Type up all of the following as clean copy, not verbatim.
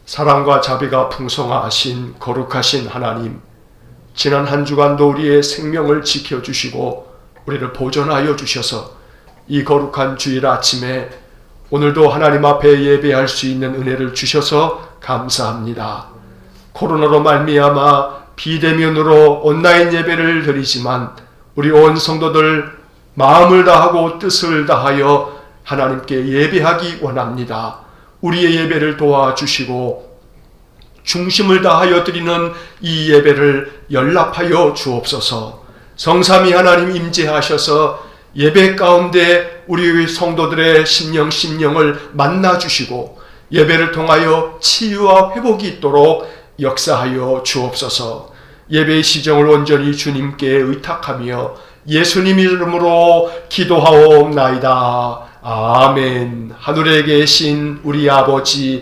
사랑과 자비가 풍성하신 거룩하신 하나님, 지난 한 주간도 우리의 생명을 지켜주시고 우리를 보존하여 주셔서 이 거룩한 주일 아침에 오늘도 하나님 앞에 예배할 수 있는 은혜를 주셔서 감사합니다. 코로나로 말미암아 비대면으로 온라인 예배를 드리지만 우리 온 성도들 마음을 다하고 뜻을 다하여 하나님께 예배하기 원합니다. 우리의 예배를 도와주시고 중심을 다하여 드리는 이 예배를 연락하여 주옵소서. 성삼위 하나님 임재하셔서 예배 가운데 우리 성도들의 심령을 만나주시고 예배를 통하여 치유와 회복이 있도록 역사하여 주옵소서. 예배의 시정을 온전히 주님께 의탁하며 예수님 이름으로 기도하옵나이다. 아멘. 하늘에 계신 우리 아버지의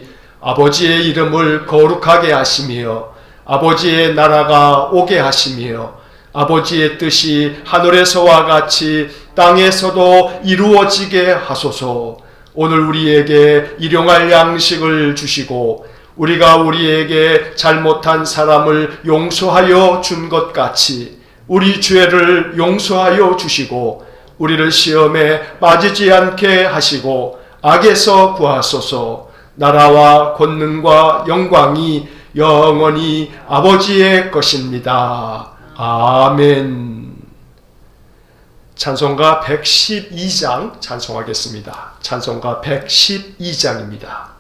이름을 거룩하게 하시며 아버지의 나라가 오게 하시며 아버지의 뜻이 하늘에서와 같이 땅에서도 이루어지게 하소서. 오늘 우리에게 일용할 양식을 주시고 우리가 우리에게 잘못한 사람을 용서하여 준 것 같이 우리 죄를 용서하여 주시고 우리를 시험에 빠지지 않게 하시고 악에서 구하소서. 나라와 권능과 영광이 영원히 아버지의 것입니다. 아멘. 찬송가 112장 찬송하겠습니다. 찬송가 112장입니다.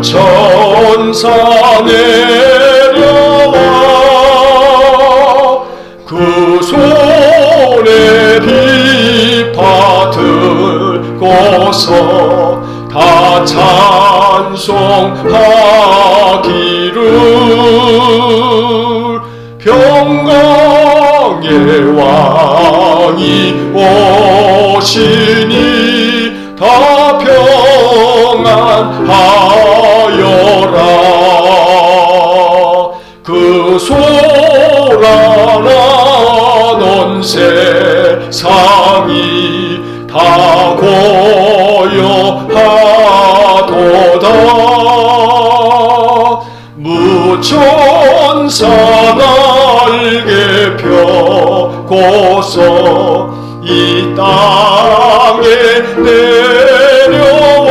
천사 내려와 그 손에 비파 들고서 다 찬송하기를 평강의 왕이 오시니 다 평안하여라. 그 소란한 세상이 다 고요하도다. 무천사 날개 펴고서 이 땅에 내려와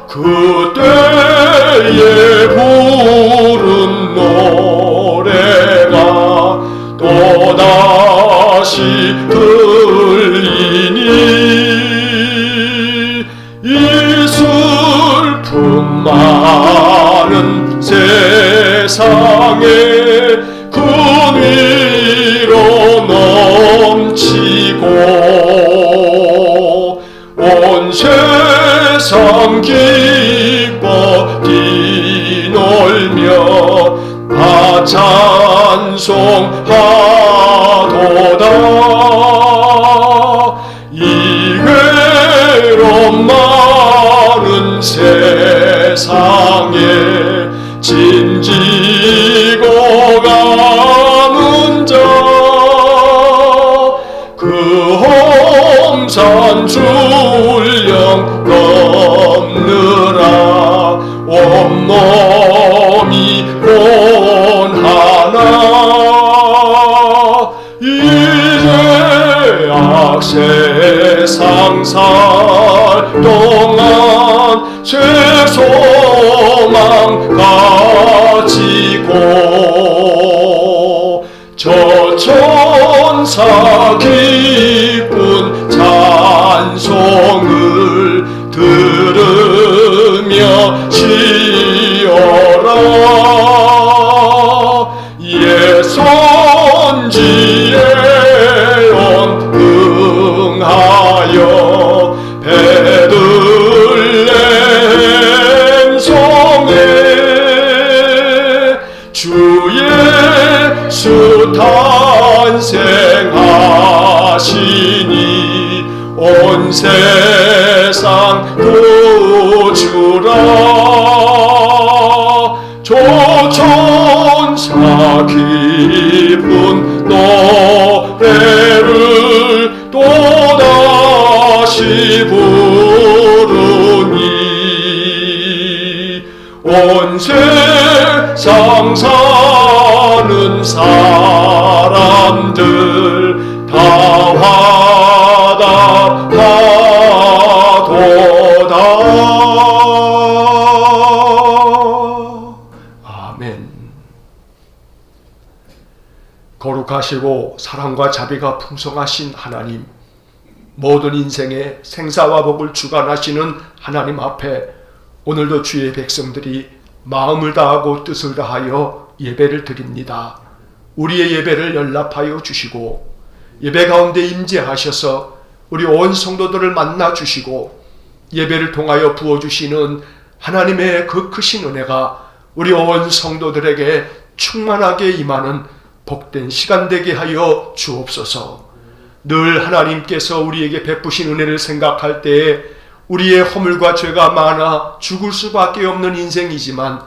그때에 부른 노래가 또다시 들리니 이 슬픔 많은 세상에 그 위로 넘치고 온 세상 기뻐 뛰놀며 다 찬송하도다. 이 괴로움 많은 세상에 짐지고 가는 자 그 홍산 줄령 넘느라 온몸이 고하나 이제 악세상 살 동안 죄소망 가지고 저 천사 기쁜 찬송을 들으며 쉬어라. 예 선지의 온 응하여 베들레헴 온 세상 구주라. 조천사 깊은 노래를 또다시 부르니 온 세상 사는 사람들 다 화답하도다. 아멘. 거룩하시고 사랑과 자비가 풍성하신 하나님, 모든 인생의 생사와 복을 주관하시는 하나님 앞에 오늘도 주의 백성들이 마음을 다하고 뜻을 다하여 예배를 드립니다. 우리의 예배를 연락하여 주시고 예배 가운데 임재하셔서 우리 온 성도들을 만나 주시고 예배를 통하여 부어주시는 하나님의 그 크신 은혜가 우리 온 성도들에게 충만하게 임하는 복된 시간 되게 하여 주옵소서. 늘 하나님께서 우리에게 베푸신 은혜를 생각할 때에 우리의 허물과 죄가 많아 죽을 수밖에 없는 인생이지만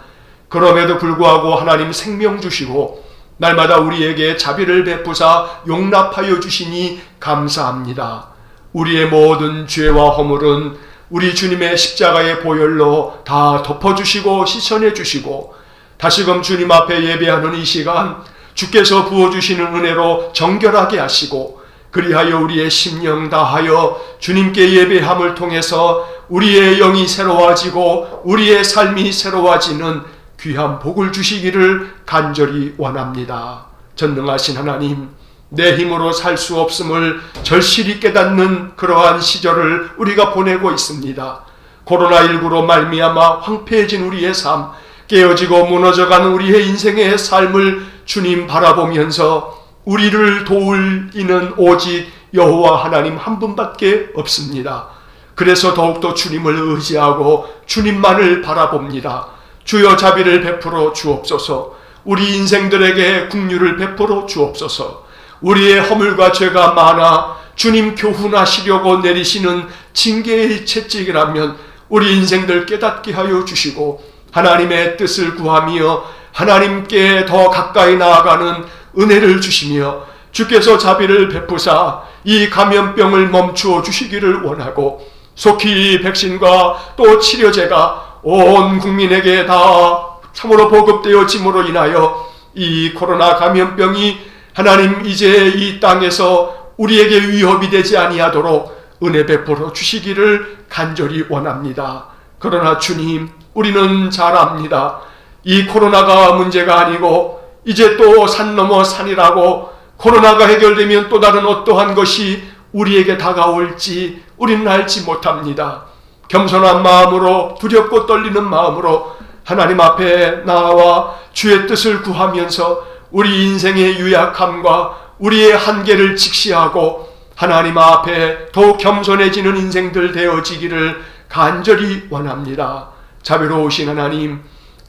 그럼에도 불구하고 하나님 생명 주시고 날마다 우리에게 자비를 베푸사 용납하여 주시니 감사합니다. 우리의 모든 죄와 허물은 우리 주님의 십자가의 보혈로 다 덮어주시고 씻어내 주시고 다시금 주님 앞에 예배하는 이 시간 주께서 부어주시는 은혜로 정결하게 하시고 그리하여 우리의 심령 다하여 주님께 예배함을 통해서 우리의 영이 새로워지고 우리의 삶이 새로워지는 귀한 복을 주시기를 간절히 원합니다. 전능하신 하나님, 내 힘으로 살 수 없음을 절실히 깨닫는 그러한 시절을 우리가 보내고 있습니다. 코로나19로 말미암아 황폐해진 우리의 삶, 깨어지고 무너져가는 우리의 인생의 삶을 주님 바라보면서 우리를 도울 이는 오직 여호와 하나님 한 분밖에 없습니다. 그래서 더욱더 주님을 의지하고 주님만을 바라봅니다. 주여 자비를 베풀어 주옵소서. 우리 인생들에게 긍휼을 베풀어 주옵소서. 우리의 허물과 죄가 많아 주님 교훈하시려고 내리시는 징계의 채찍이라면 우리 인생들 깨닫게 하여 주시고 하나님의 뜻을 구하며 하나님께 더 가까이 나아가는 은혜를 주시며 주께서 자비를 베푸사 이 감염병을 멈추어 주시기를 원하고 속히 백신과 또 치료제가 온 국민에게 다 참으로 보급되어짐으로 인하여 이 코로나 감염병이 하나님 이제 이 땅에서 우리에게 위협이 되지 아니하도록 은혜 베풀어 주시기를 간절히 원합니다. 그러나 주님, 우리는 잘 압니다. 이 코로나가 문제가 아니고 이제 또 산 넘어 산이라고 코로나가 해결되면 또 다른 어떠한 것이 우리에게 다가올지 우리는 알지 못합니다. 겸손한 마음으로 두렵고 떨리는 마음으로 하나님 앞에 나와 주의 뜻을 구하면서 우리 인생의 유약함과 우리의 한계를 직시하고 하나님 앞에 더욱 겸손해지는 인생들 되어지기를 간절히 원합니다. 자비로우신 하나님,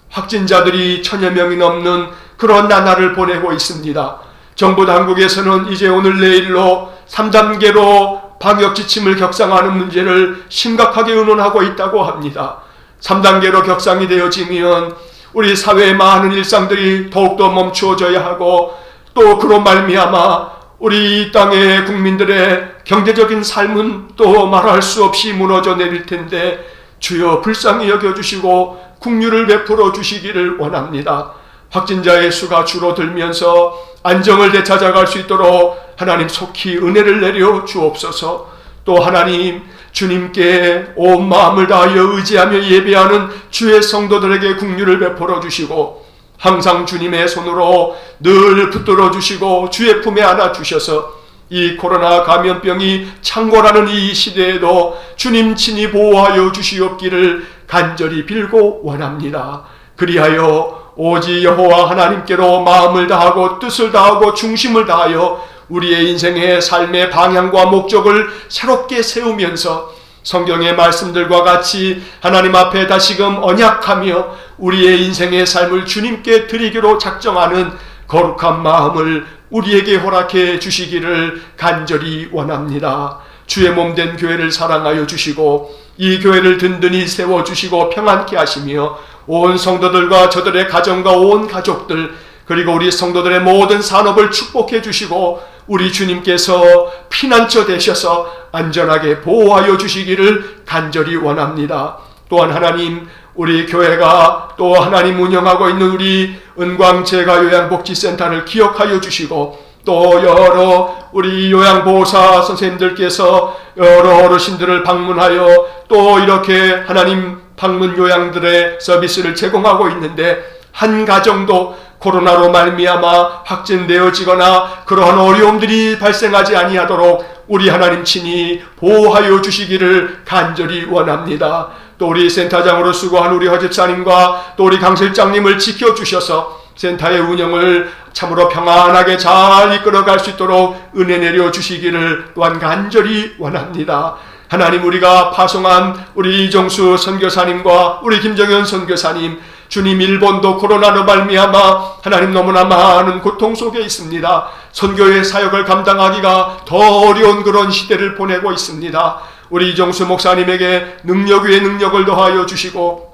확진자들이 1000여 명이 넘는 그런 나날을 보내고 있습니다. 정부 당국에서는 이제 오늘 내일로 3단계로 방역 지침을 격상하는 문제를 심각하게 의논하고 있다고 합니다. 3단계로 격상이 되어지면 우리 사회의 많은 일상들이 더욱더 멈추어져야 하고 또 그로 말미암아 우리 이 땅의 국민들의 경제적인 삶은 또 말할 수 없이 무너져 내릴 텐데 주여 불쌍히 여겨주시고 긍휼을 베풀어 주시기를 원합니다. 확진자의 수가 줄어들면서 안정을 되찾아갈 수 있도록 하나님 속히 은혜를 내려 주옵소서. 또 하나님 주님께 온 마음을 다하여 의지하며 예배하는 주의 성도들에게 긍휼을 베풀어 주시고 항상 주님의 손으로 늘 붙들어 주시고 주의 품에 안아 주셔서 이 코로나 감염병이 창궐하는 이 시대에도 주님 친히 보호하여 주시옵기를 간절히 빌고 원합니다. 그리하여 오직 여호와 하나님께로 마음을 다하고 뜻을 다하고 중심을 다하여 우리의 인생의 삶의 방향과 목적을 새롭게 세우면서 성경의 말씀들과 같이 하나님 앞에 다시금 언약하며 우리의 인생의 삶을 주님께 드리기로 작정하는 거룩한 마음을 우리에게 허락해 주시기를 간절히 원합니다. 주의 몸된 교회를 사랑하여 주시고 이 교회를 든든히 세워주시고 평안케 하시며 온 성도들과 저들의 가정과 온 가족들 그리고 우리 성도들의 모든 산업을 축복해 주시고 우리 주님께서 피난처 되셔서 안전하게 보호하여 주시기를 간절히 원합니다. 또한 하나님, 우리 교회가 또 하나님 운영하고 있는 우리 은광재가요양복지센터를 기억하여 주시고 또 여러 우리 요양보호사 선생님들께서 여러 어르신들을 방문하여 또 이렇게 하나님 방문 요양들의 서비스를 제공하고 있는데 한 가정도 코로나로 말미암아 확진되어지거나 그러한 어려움들이 발생하지 아니하도록 우리 하나님 친히 보호하여 주시기를 간절히 원합니다. 또 우리 센터장으로 수고한 우리 허 집사님과 또 우리 강 실장님을 지켜주셔서 센터의 운영을 참으로 평안하게 잘 이끌어갈 수 있도록 은혜 내려주시기를 또한 간절히 원합니다. 하나님, 우리가 파송한 우리 이정수 선교사님과 우리 김정현 선교사님, 주님, 일본도 코로나로 말미암아 하나님 너무나 많은 고통 속에 있습니다. 선교의 사역을 감당하기가 더 어려운 그런 시대를 보내고 있습니다. 우리 이정수 목사님에게 능력 위에 능력을 더하여 주시고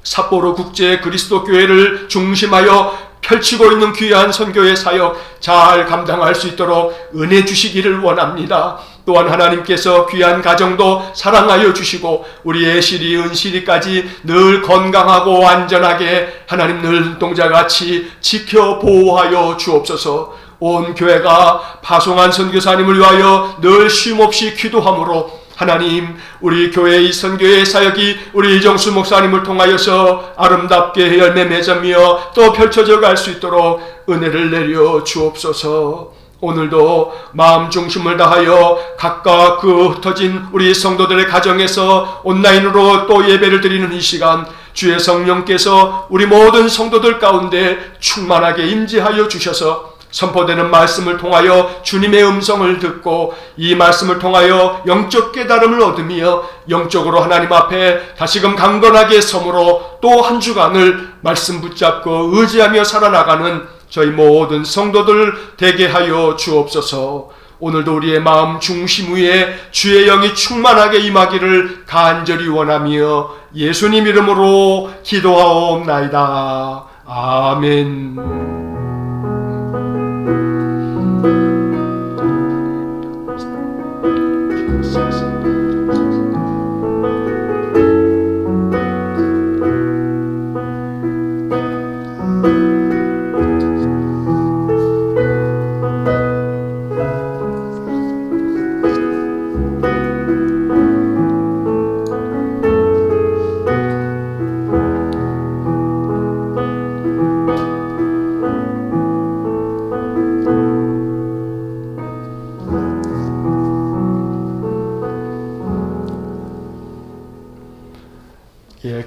삿포로 국제 그리스도 교회를 중심하여 펼치고 있는 귀한 선교의 사역 잘 감당할 수 있도록 은혜 주시기를 원합니다. 또한 하나님께서 귀한 가정도 사랑하여 주시고 우리 애실이 은실이까지 늘 건강하고 안전하게 하나님 늘 눈동자같이 지켜 보호하여 주옵소서. 온 교회가 파송한 선교사님을 위하여 늘 쉼없이 기도함으로 하나님, 우리 교회의 이 선교의 사역이 우리 이정수 목사님을 통하여서 아름답게 열매 맺으며 또 펼쳐져 갈 수 있도록 은혜를 내려 주옵소서. 오늘도 마음 중심을 다하여 각각 그 흩어진 우리 성도들의 가정에서 온라인으로 또 예배를 드리는 이 시간, 주의 성령께서 우리 모든 성도들 가운데 충만하게 임재하여 주셔서 선포되는 말씀을 통하여 주님의 음성을 듣고 이 말씀을 통하여 영적 깨달음을 얻으며 영적으로 하나님 앞에 다시금 강건하게 섬으로 또 한 주간을 말씀 붙잡고 의지하며 살아나가는 저희 모든 성도들 되게 하여 주옵소서. 오늘도 우리의 마음 중심 위에 주의 영이 충만하게 임하기를 간절히 원하며 예수님 이름으로 기도하옵나이다. 아멘.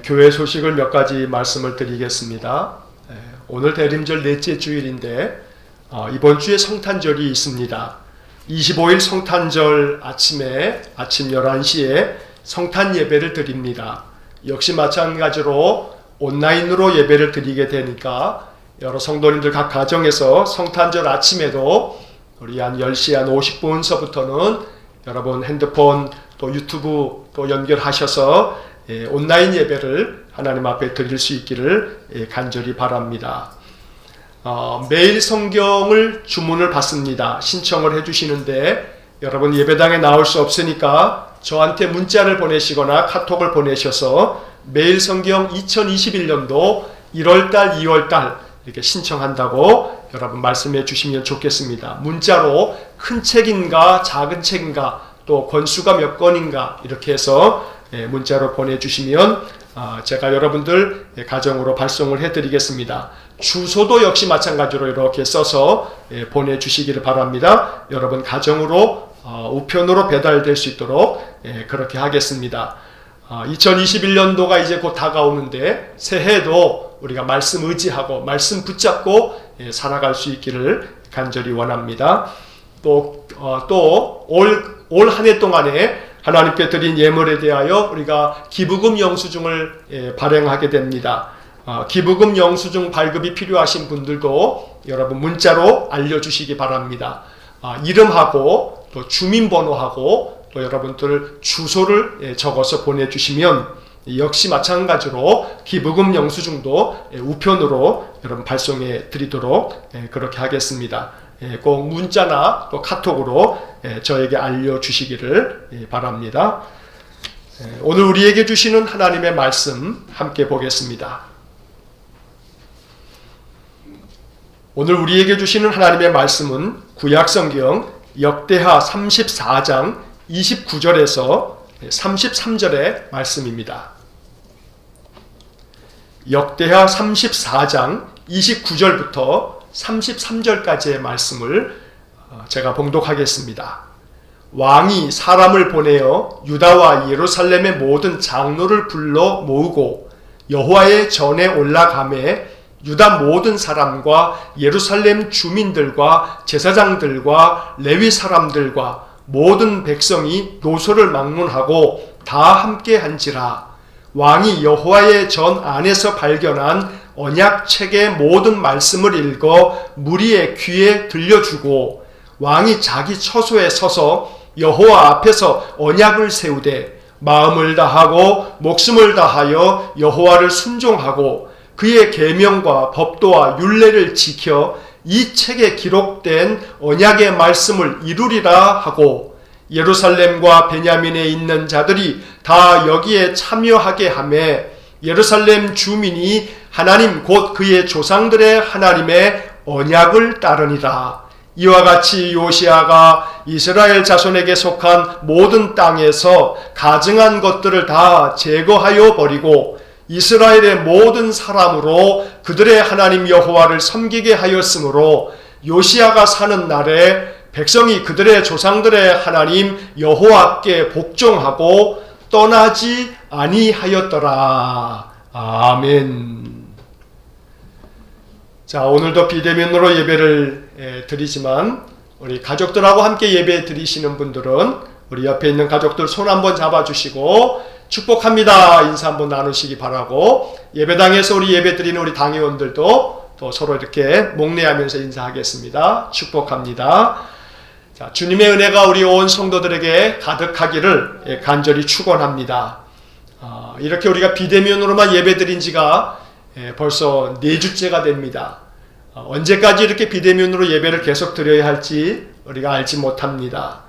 교회 소식을 몇 가지 말씀을 드리겠습니다. 오늘 대림절 넷째 주일인데 이번 주에 성탄절이 있습니다. 25일 성탄절 아침에 아침 11시에 성탄 예배를 드립니다. 역시 마찬가지로 온라인으로 예배를 드리게 되니까 여러 성도님들 각 가정에서 성탄절 아침에도 우리 한 10시 한 50분서부터는 여러분 핸드폰 또 유튜브 또 연결하셔서 온라인 예배를 하나님 앞에 드릴 수 있기를 간절히 바랍니다. 매일 성경을 주문을 받습니다. 신청을 해주시는데 여러분 예배당에 나올 수 없으니까 저한테 문자를 보내시거나 카톡을 보내셔서 매일 성경 2021년도 1월달, 2월달 이렇게 신청한다고 여러분 말씀해 주시면 좋겠습니다. 문자로 큰 책인가 작은 책인가 또 권수가 몇 권인가 이렇게 해서 문자로 보내주시면 제가 여러분들 가정으로 발송을 해드리겠습니다. 주소도 역시 마찬가지로 이렇게 써서 보내주시기를 바랍니다. 여러분 가정으로 우편으로 배달될 수 있도록 그렇게 하겠습니다. 2021년도가 이제 곧 다가오는데 새해도 우리가 말씀 의지하고 말씀 붙잡고 살아갈 수 있기를 간절히 원합니다. 또 올 한 해 동안에 하나님께 드린 예물에 대하여 우리가 기부금 영수증을 발행하게 됩니다. 기부금 영수증 발급이 필요하신 분들도 여러분 문자로 알려주시기 바랍니다. 이름하고 또 주민번호하고 또 여러분들 주소를 적어서 보내주시면 역시 마찬가지로 기부금 영수증도 우편으로 여러분 발송해 드리도록 그렇게 하겠습니다. 꼭 문자나 또 카톡으로 저에게 알려주시기를 바랍니다. 오늘 우리에게 주시는 하나님의 말씀 함께 보겠습니다. 오늘 우리에게 주시는 하나님의 말씀은 구약성경 역대하 34장 29절에서 33절의 말씀입니다. 역대하 34장 29절부터 33절까지의 말씀을 제가 봉독하겠습니다. 왕이 사람을 보내어 유다와 예루살렘의 모든 장로를 불러 모으고 여호와의 전에 올라가매 유다 모든 사람과 예루살렘 주민들과 제사장들과 레위 사람들과 모든 백성이 노소를 막론하고 다 함께 한지라. 왕이 여호와의 전 안에서 발견한 언약책의 모든 말씀을 읽어 무리의 귀에 들려주고 왕이 자기 처소에 서서 여호와 앞에서 언약을 세우되 마음을 다하고 목숨을 다하여 여호와를 순종하고 그의 계명과 법도와 율례를 지켜 이 책에 기록된 언약의 말씀을 이루리라 하고 예루살렘과 베냐민에 있는 자들이 다 여기에 참여하게 하매 예루살렘 주민이 하나님 곧 그의 조상들의 하나님의 언약을 따르니라. 이와 같이 요시아가 이스라엘 자손에게 속한 모든 땅에서 가증한 것들을 다 제거하여 버리고 이스라엘의 모든 사람으로 그들의 하나님 여호와를 섬기게 하였으므로 요시아가 사는 날에 백성이 그들의 조상들의 하나님 여호와께 복종하고 떠나지 아니하였더라. 아멘. 자, 오늘도 비대면으로 예배를 드리지만 우리 가족들하고 함께 예배 드리시는 분들은 우리 옆에 있는 가족들 손 한번 잡아주시고 축복합니다 인사 한번 나누시기 바라고, 예배당에서 우리 예배 드리는 우리 당회원들도 또 서로 이렇게 목례하면서 인사하겠습니다. 축복합니다. 자, 주님의 은혜가 우리 온 성도들에게 가득하기를 간절히 축원합니다. 이렇게 우리가 비대면으로만 예배드린 지가 벌써 4주째가 됩니다. 언제까지 이렇게 비대면으로 예배를 계속 드려야 할지 우리가 알지 못합니다.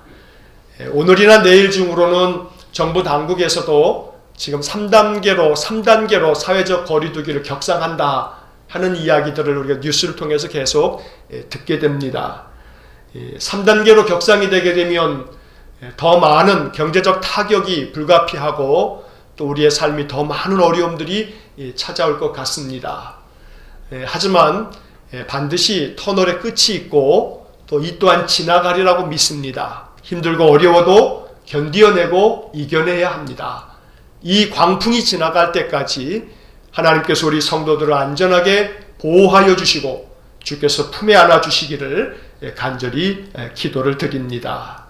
오늘이나 내일 중으로는 정부 당국에서도 지금 3단계로 사회적 거리두기를 격상한다 하는 이야기들을 우리가 뉴스를 통해서 계속 듣게 됩니다. 3단계로 격상이 되게 되면 더 많은 경제적 타격이 불가피하고 또 우리의 삶이 더 많은 어려움들이 찾아올 것 같습니다. 하지만 반드시 터널의 끝이 있고 또 이 또한 지나가리라고 믿습니다. 힘들고 어려워도 견디어내고 이겨내야 합니다. 이 광풍이 지나갈 때까지 하나님께서 우리 성도들을 안전하게 보호하여 주시고 주께서 품에 안아 주시기를 간절히 기도를 드립니다.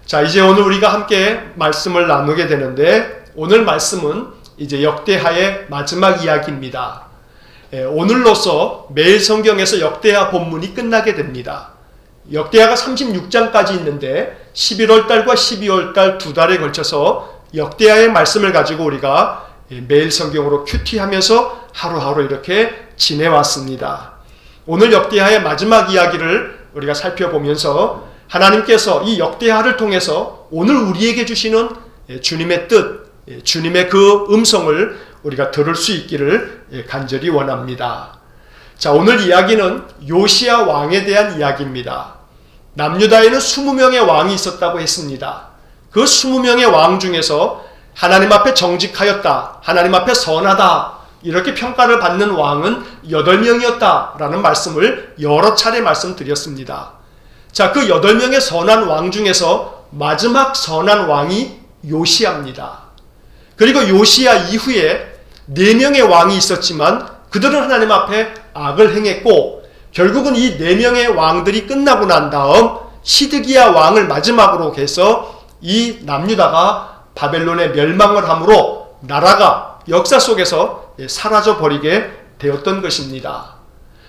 자, 이제 오늘 우리가 함께 말씀을 나누게 되는데, 오늘 말씀은 이제 역대하의 마지막 이야기입니다. 오늘로서 매일 성경에서 역대하 본문이 끝나게 됩니다. 역대하가 36장까지 있는데 11월 달과 12월 달 2달에 걸쳐서 역대하의 말씀을 가지고 우리가 매일 성경으로 큐티하면서 하루하루 이렇게 지내왔습니다. 오늘 역대하의 마지막 이야기를 우리가 살펴보면서 하나님께서 이 역대하를 통해서 오늘 우리에게 주시는 주님의 뜻, 주님의 그 음성을 우리가 들을 수 있기를 간절히 원합니다. 자, 오늘 이야기는 요시야 왕에 대한 이야기입니다. 남유다에는 20명의 왕이 있었다고 했습니다. 그 20명의 왕 중에서 하나님 앞에 정직하였다, 하나님 앞에 선하다 이렇게 평가를 받는 왕은 8명이었다라는 말씀을 여러 차례 말씀드렸습니다. 자, 그 8명의 선한 왕 중에서 마지막 선한 왕이 요시야입니다. 그리고 요시야 이후에 4명의 왕이 있었지만 그들은 하나님 앞에 악을 행했고, 결국은 이 4명의 왕들이 끝나고 난 다음 시드기야 왕을 마지막으로 해서 이 남유다가 바벨론에 멸망을 함으로 나라가 역사 속에서 사라져 버리게 되었던 것입니다.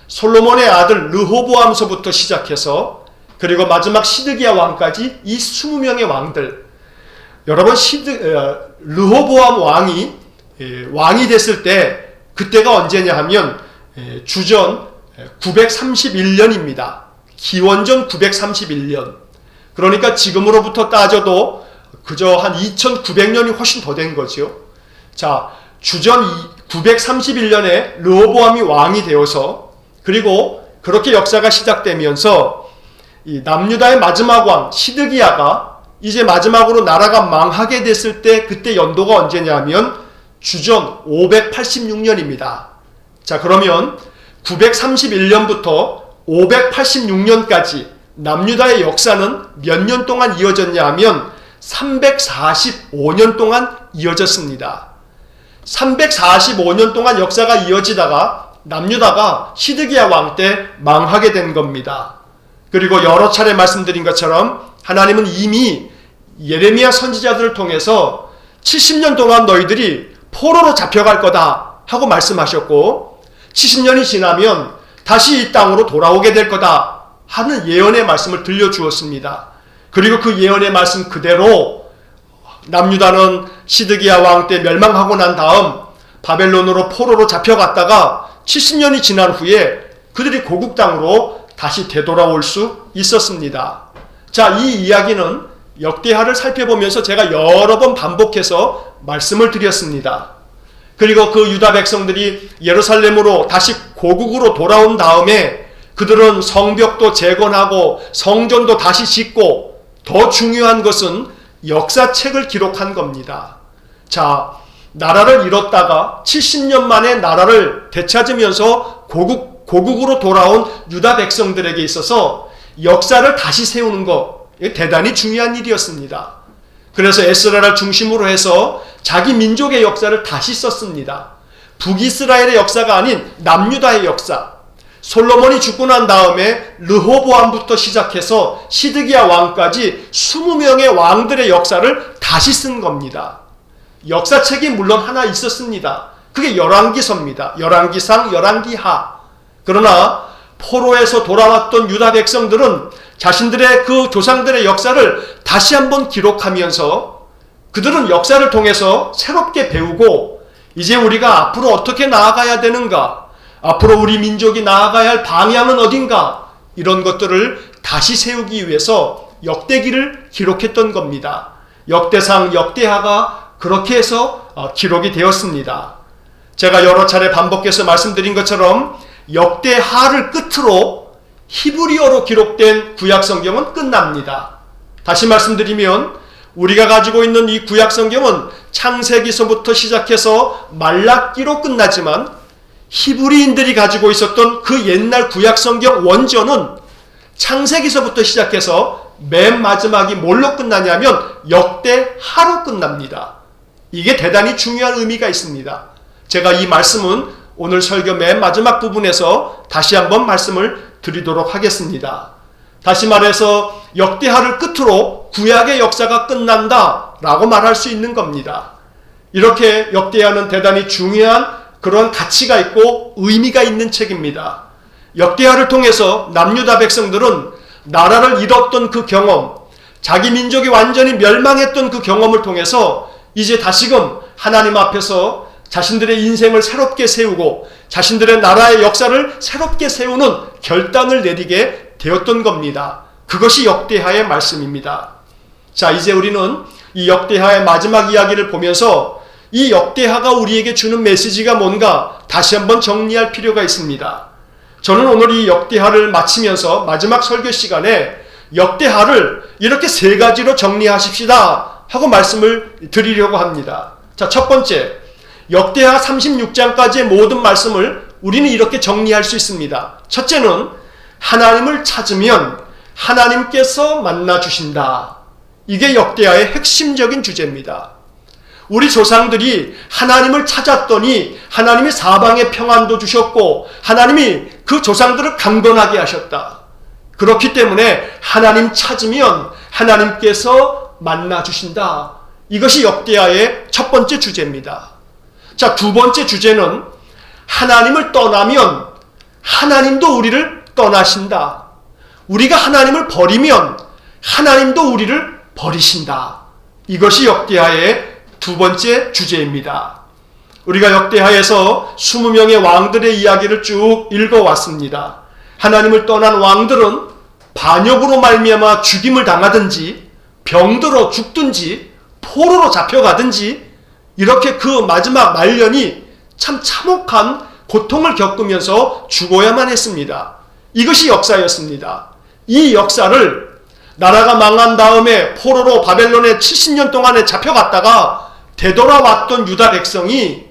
솔로몬의 아들 르호보암서부터 시작해서 그리고 마지막 시드기야 왕까지 이 20명의 왕들. 여러분 르호보암 왕이 됐을 때 그때가 언제냐 하면 주전 931년입니다. 기원전 931년. 그러니까 지금으로부터 따져도 그저 한 2900년이 훨씬 더 된 거죠. 자, 주전 931년에 르호보암이 왕이 되어서 그리고 그렇게 역사가 시작되면서 이 남유다의 마지막 왕 시드기야가 이제 마지막으로 나라가 망하게 됐을 때 그때 연도가 언제냐면 주전 586년입니다. 자, 그러면 931년부터 586년까지 남유다의 역사는 몇 년 동안 이어졌냐 하면 345년 동안 이어졌습니다. 345년 동안 역사가 이어지다가 남유다가 시드기야 왕 때 망하게 된 겁니다. 그리고 여러 차례 말씀드린 것처럼 하나님은 이미 예레미야 선지자들을 통해서 70년 동안 너희들이 포로로 잡혀갈 거다 하고 말씀하셨고 70년이 지나면 다시 이 땅으로 돌아오게 될 거다 하는 예언의 말씀을 들려주었습니다. 그리고 그 예언의 말씀 그대로 남유다는 시드기야 왕 때 멸망하고 난 다음 바벨론으로 포로로 잡혀갔다가 70년이 지난 후에 그들이 고국 땅으로 다시 되돌아올 수 있었습니다. 자, 이 이야기는 역대하를 살펴보면서 제가 여러 번 반복해서 말씀을 드렸습니다. 그리고 그 유다 백성들이 예루살렘으로 다시 고국으로 돌아온 다음에 그들은 성벽도 재건하고 성전도 다시 짓고 더 중요한 것은 역사책을 기록한 겁니다. 자, 나라를 잃었다가 70년 만에 나라를 되찾으면서 고국으로 돌아온 유다 백성들에게 있어서 역사를 다시 세우는 것 대단히 중요한 일이었습니다. 그래서 에스라를 중심으로 해서 자기 민족의 역사를 다시 썼습니다. 북이스라엘의 역사가 아닌 남유다의 역사. 솔로몬이 죽고 난 다음에 르호보암부터 시작해서 시드기야 왕까지 20명의 왕들의 역사를 다시 쓴 겁니다. 역사책이 물론 하나 있었습니다. 그게 열왕기서입니다. 열왕기상, 열왕기하. 그러나 포로에서 돌아왔던 유다 백성들은 자신들의 그 조상들의 역사를 다시 한번 기록하면서 그들은 역사를 통해서 새롭게 배우고 이제 우리가 앞으로 어떻게 나아가야 되는가, 앞으로 우리 민족이 나아가야 할 방향은 어딘가, 이런 것들을 다시 세우기 위해서 역대기를 기록했던 겁니다. 역대상, 역대하가 그렇게 해서 기록이 되었습니다. 제가 여러 차례 반복해서 말씀드린 것처럼 역대하를 끝으로 히브리어로 기록된 구약성경은 끝납니다. 다시 말씀드리면 우리가 가지고 있는 이 구약성경은 창세기서부터 시작해서 말라기로 끝나지만 히브리인들이 가지고 있었던 그 옛날 구약성경 원전은 창세기서부터 시작해서 맨 마지막이 뭘로 끝나냐면 역대하로 끝납니다. 이게 대단히 중요한 의미가 있습니다. 제가 이 말씀은 오늘 설교 맨 마지막 부분에서 다시 한번 말씀을 드리도록 하겠습니다. 다시 말해서 역대하를 끝으로 구약의 역사가 끝난다 라고 말할 수 있는 겁니다. 이렇게 역대하는 대단히 중요한 그런 가치가 있고 의미가 있는 책입니다. 역대하를 통해서 남유다 백성들은 나라를 잃었던 그 경험, 자기 민족이 완전히 멸망했던 그 경험을 통해서 이제 다시금 하나님 앞에서 자신들의 인생을 새롭게 세우고 자신들의 나라의 역사를 새롭게 세우는 결단을 내리게 되었던 겁니다. 그것이 역대하의 말씀입니다. 자, 이제 우리는 이 역대하의 마지막 이야기를 보면서 이 역대하가 우리에게 주는 메시지가 뭔가 다시 한번 정리할 필요가 있습니다. 저는 오늘 이 역대하를 마치면서 마지막 설교 시간에 역대하를 이렇게 세 가지로 정리하십시다 하고 말씀을 드리려고 합니다. 자, 첫 번째, 역대하 36장까지의 모든 말씀을 우리는 이렇게 정리할 수 있습니다. 첫째는 하나님을 찾으면 하나님께서 만나주신다. 이게 역대하의 핵심적인 주제입니다. 우리 조상들이 하나님을 찾았더니 하나님이 사방에 평안도 주셨고 하나님이 그 조상들을 강건하게 하셨다. 그렇기 때문에 하나님 찾으면 하나님께서 만나주신다. 이것이 역대하의 첫 번째 주제입니다. 자, 두 번째 주제는 하나님을 떠나면 하나님도 우리를 떠나신다. 우리가 하나님을 버리면 하나님도 우리를 버리신다. 이것이 역대하의 두 번째 주제입니다. 우리가 역대하에서 20명의 왕들의 이야기를 쭉 읽어왔습니다. 하나님을 떠난 왕들은 반역으로 말미암아 죽임을 당하든지 병들어 죽든지 포로로 잡혀가든지 이렇게 그 마지막 말년이 참 참혹한 고통을 겪으면서 죽어야만 했습니다. 이것이 역사였습니다. 이 역사를 나라가 망한 다음에 포로로 바벨론에 70년 동안에 잡혀갔다가 되돌아왔던 유다 백성이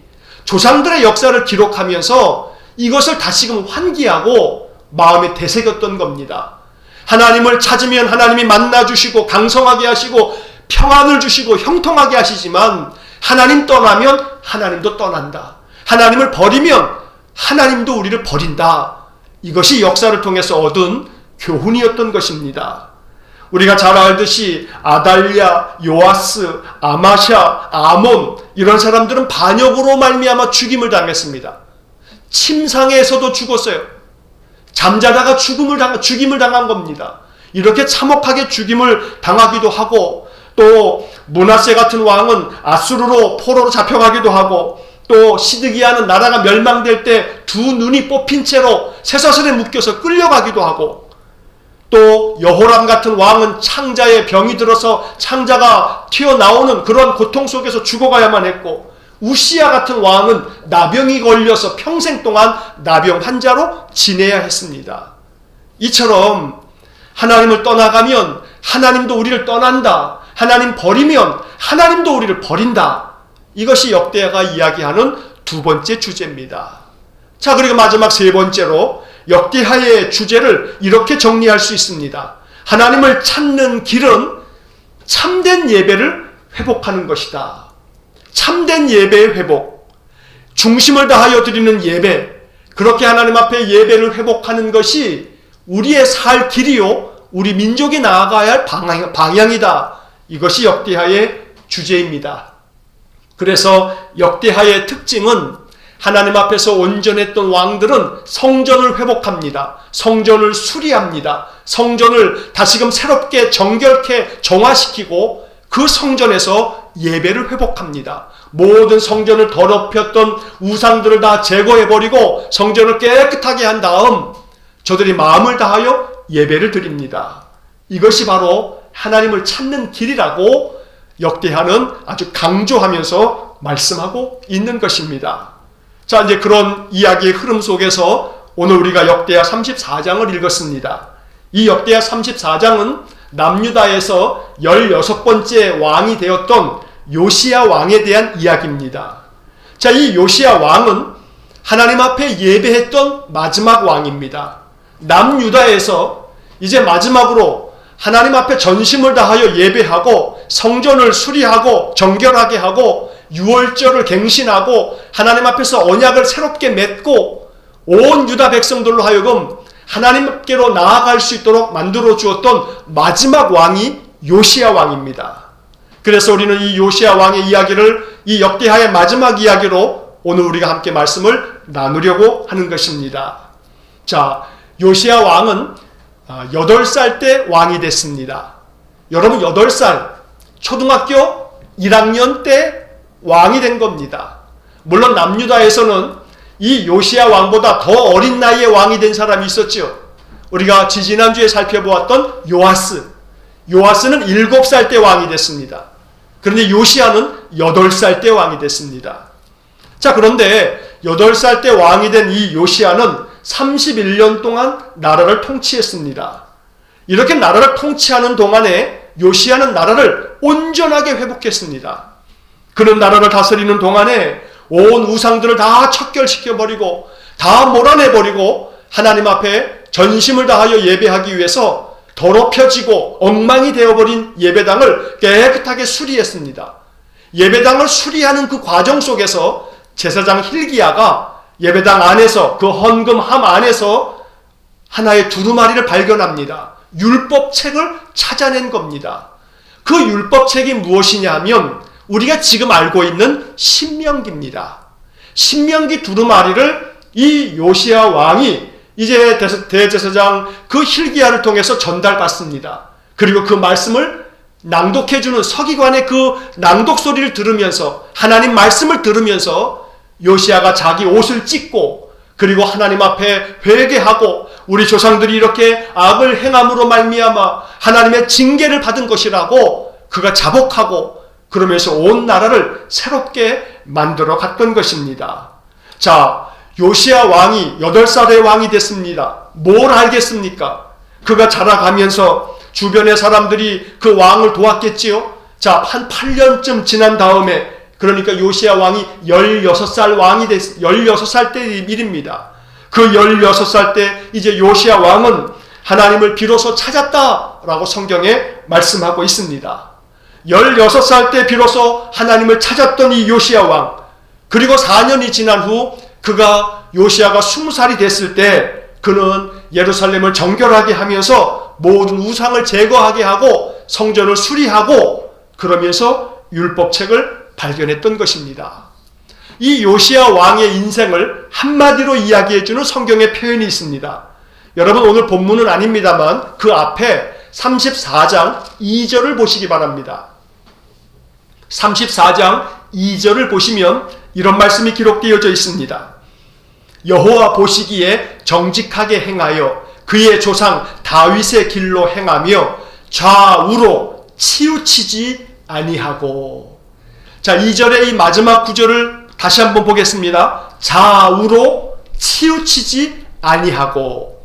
조상들의 역사를 기록하면서 이것을 다시금 환기하고 마음에 되새겼던 겁니다. 하나님을 찾으면 하나님이 만나주시고 강성하게 하시고 평안을 주시고 형통하게 하시지만 하나님 떠나면 하나님도 떠난다. 하나님을 버리면 하나님도 우리를 버린다. 이것이 역사를 통해서 얻은 교훈이었던 것입니다. 우리가 잘 알듯이 아달랴, 요아스, 아마샤, 아몬 이런 사람들은 반역으로 말미암아 죽임을 당했습니다. 침상에서도 죽었어요. 잠자다가 죽임을 당한 겁니다. 이렇게 참혹하게 죽임을 당하기도 하고 또 므낫세 같은 왕은 아수르로 포로로 잡혀가기도 하고 또 시드기야는 나라가 멸망될 때 두 눈이 뽑힌 채로 쇠사슬에 묶여서 끌려가기도 하고 또 여호람 같은 왕은 창자에 병이 들어서 창자가 튀어나오는 그런 고통 속에서 죽어가야만 했고 우시야 같은 왕은 나병이 걸려서 평생 동안 나병 환자로 지내야 했습니다. 이처럼 하나님을 떠나가면 하나님도 우리를 떠난다. 하나님 버리면 하나님도 우리를 버린다. 이것이 역대하가 이야기하는 두 번째 주제입니다. 자, 그리고 마지막 세 번째로 역대하의 주제를 이렇게 정리할 수 있습니다. 하나님을 찾는 길은 참된 예배를 회복하는 것이다. 참된 예배의 회복, 중심을 다하여 드리는 예배, 그렇게 하나님 앞에 예배를 회복하는 것이 우리의 살 길이요, 우리 민족이 나아가야 할 방향이다. 이것이 역대하의 주제입니다. 그래서 역대하의 특징은 하나님 앞에서 온전했던 왕들은 성전을 회복합니다. 성전을 수리합니다. 성전을 다시금 새롭게 정결케 정화시키고 그 성전에서 예배를 회복합니다. 모든 성전을 더럽혔던 우상들을 다 제거해버리고 성전을 깨끗하게 한 다음 저들이 마음을 다하여 예배를 드립니다. 이것이 바로 하나님을 찾는 길이라고 역대하는 아주 강조하면서 말씀하고 있는 것입니다. 자, 이제 그런 이야기의 흐름 속에서 오늘 우리가 역대하 34장을 읽었습니다. 이 역대하 34장은 남유다에서 16번째 왕이 되었던 요시야 왕에 대한 이야기입니다. 자, 이 요시야 왕은 하나님 앞에 예배했던 마지막 왕입니다. 남유다에서 이제 마지막으로 하나님 앞에 전심을 다하여 예배하고 성전을 수리하고 정결하게 하고 유월절을 갱신하고 하나님 앞에서 언약을 새롭게 맺고 온 유다 백성들로 하여금 하나님께로 나아갈 수 있도록 만들어 주었던 마지막 왕이 요시야 왕입니다. 그래서 우리는 이 요시야 왕의 이야기를 이 역대하의 마지막 이야기로 오늘 우리가 함께 말씀을 나누려고 하는 것입니다. 자, 요시야 왕은 8살 때 왕이 됐습니다. 여러분 8살, 초등학교 1학년 때 왕이 된 겁니다. 물론 남유다에서는 이 요시야 왕보다 더 어린 나이에 왕이 된 사람이 있었죠. 우리가 지지난주에 살펴보았던 요아스. 요아스는 7살 때 왕이 됐습니다. 그런데 요시야는 8살 때 왕이 됐습니다. 자, 그런데 8살 때 왕이 된 이 요시야는 31년 동안 나라를 통치했습니다. 이렇게 나라를 통치하는 동안에 요시야는 나라를 온전하게 회복했습니다. 그는 나라를 다스리는 동안에 온 우상들을 다 척결시켜버리고 다 몰아내버리고 하나님 앞에 전심을 다하여 예배하기 위해서 더럽혀지고 엉망이 되어버린 예배당을 깨끗하게 수리했습니다. 예배당을 수리하는 그 과정 속에서 제사장 hil기야가 예배당 안에서 그 헌금함 안에서 하나의 두루마리를 발견합니다. 율법책을 찾아낸 겁니다. 그 율법책이 무엇이냐 하면 우리가 지금 알고 있는 신명기입니다. 신명기 두루마리를 이 요시야 왕이 이제 대제사장 그 hilki야를 통해서 전달받습니다. 그리고 그 말씀을 낭독해주는 서기관의 그 낭독 소리를 들으면서, 하나님 말씀을 들으면서 요시야가 자기 옷을 찢고, 그리고 하나님 앞에 회개하고, 우리 조상들이 이렇게 악을 행함으로 말미암아 하나님의 징계를 받은 것이라고 그가 자복하고, 그러면서 온 나라를 새롭게 만들어 갔던 것입니다. 자, 요시야 왕이 8살의 왕이 됐습니다. 뭘 알겠습니까? 그가 자라가면서 주변의 사람들이 그 왕을 도왔겠지요. 자, 한 8년쯤 지난 다음에, 그러니까 요시야 왕이 16살 왕이 16살 때의 일입니다. 그 16살 때 이제 요시야 왕은 하나님을 비로소 찾았다라고 성경에 말씀하고 있습니다. 16살 때 비로소 하나님을 찾았던 이 요시야 왕, 그리고 4년이 지난 후 그가 요시야가 20살이 됐을 때 그는 예루살렘을 정결하게 하면서 모든 우상을 제거하게 하고 성전을 수리하고, 그러면서 율법책을 발견했던 것입니다. 이 요시야 왕의 인생을 한마디로 이야기해주는 성경의 표현이 있습니다. 여러분, 오늘 본문은 아닙니다만 그 앞에 34장 2절을 보시기 바랍니다. 34장 2절을 보시면 이런 말씀이 기록되어져 있습니다. 여호와 보시기에 정직하게 행하여 그의 조상 다윗의 길로 행하며 좌우로 치우치지 아니하고. 자, 2절의 이 마지막 구절을 다시 한번 보겠습니다. 좌우로 치우치지 아니하고.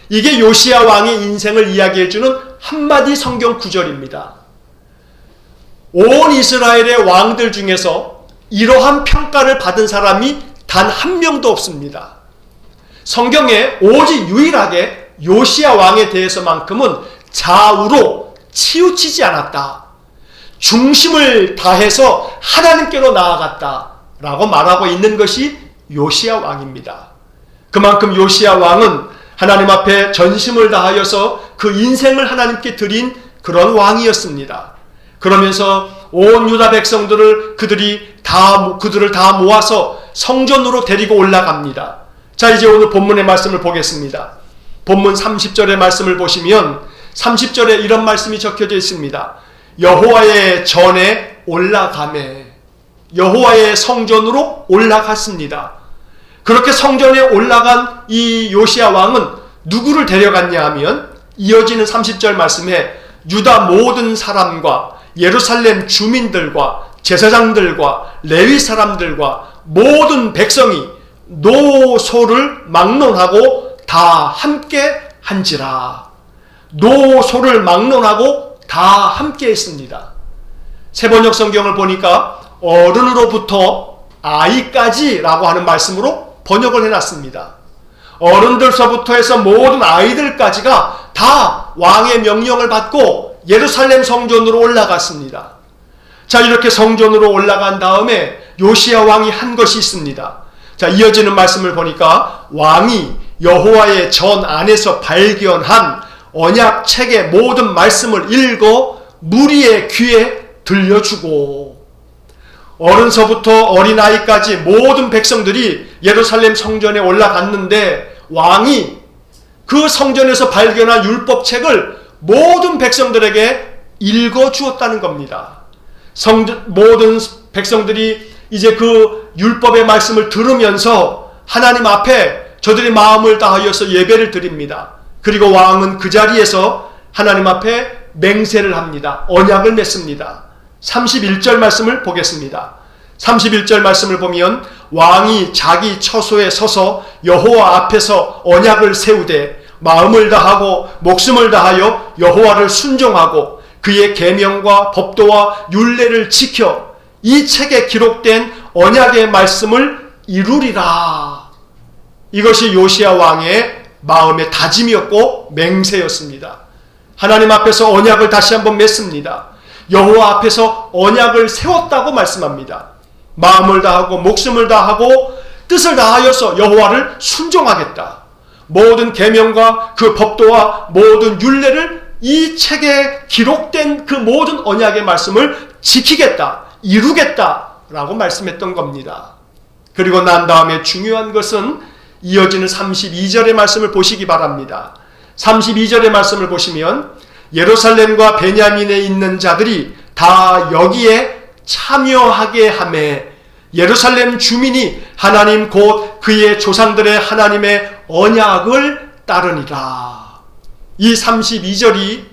이게 요시야 왕의 인생을 이야기해주는 한마디 성경 구절입니다. 온 이스라엘의 왕들 중에서 이러한 평가를 받은 사람이 단 한 명도 없습니다. 성경에 오직 유일하게 요시야 왕에 대해서만큼은 좌우로 치우치지 않았다, 중심을 다해서 하나님께로 나아갔다 라고 말하고 있는 것이 요시야 왕입니다. 그만큼 요시야 왕은 하나님 앞에 전심을 다하여서 그 인생을 하나님께 드린 그런 왕이었습니다. 그러면서 온 유다 백성들을 그들을 다 모아서 성전으로 데리고 올라갑니다. 자, 이제 오늘 본문의 말씀을 보겠습니다. 본문 30절의 말씀을 보시면 30절에 이런 말씀이 적혀져 있습니다. 여호와의 전에 올라가매. 여호와의 성전으로 올라갔습니다. 그렇게 성전에 올라간 이 요시야 왕은 누구를 데려갔냐 하면, 이어지는 30절 말씀에 유다 모든 사람과 예루살렘 주민들과 제사장들과 레위 사람들과 모든 백성이 노소를 막론하고 다 함께 한지라. 노소를 막론하고 다 함께 했습니다. 세번역 성경을 보니까 어른으로부터 아이까지 라고 하는 말씀으로 번역을 해놨습니다. 어른들서부터 해서 모든 아이들까지가 다 왕의 명령을 받고 예루살렘 성전으로 올라갔습니다. 자, 이렇게 성전으로 올라간 다음에 요시야 왕이 한 것이 있습니다. 자, 이어지는 말씀을 보니까 왕이 여호와의 전 안에서 발견한 언약 책의 모든 말씀을 읽어 무리의 귀에 들려주고, 어른서부터 어린아이까지 모든 백성들이 예루살렘 성전에 올라갔는데 왕이 그 성전에서 발견한 율법책을 모든 백성들에게 읽어주었다는 겁니다. 모든 백성들이 이제 그 율법의 말씀을 들으면서 하나님 앞에 저들이 마음을 다하여서 예배를 드립니다. 그리고 왕은 그 자리에서 하나님 앞에 맹세를 합니다. 언약을 맺습니다. 31절 말씀을 보겠습니다. 31절 말씀을 보면 왕이 자기 처소에 서서 여호와 앞에서 언약을 세우되 마음을 다하고 목숨을 다하여 여호와를 순종하고 그의 계명과 법도와 율례를 지켜 이 책에 기록된 언약의 말씀을 이루리라. 이것이 요시야 왕의 마음의 다짐이었고 맹세였습니다. 하나님 앞에서 언약을 다시 한번 맺습니다. 여호와 앞에서 언약을 세웠다고 말씀합니다. 마음을 다하고 목숨을 다하고 뜻을 다하여서 여호와를 순종하겠다. 모든 계명과 그 법도와 모든 율례를 이 책에 기록된 그 모든 언약의 말씀을 지키겠다, 이루겠다 라고 말씀했던 겁니다. 그리고 난 다음에 중요한 것은 이어지는 32절의 말씀을 보시기 바랍니다. 32절의 말씀을 보시면 예루살렘과 베냐민에 있는 자들이 다 여기에 참여하게 하매 예루살렘 주민이 하나님 곧 그의 조상들의 하나님의 언약을 따르니라. 이 32절이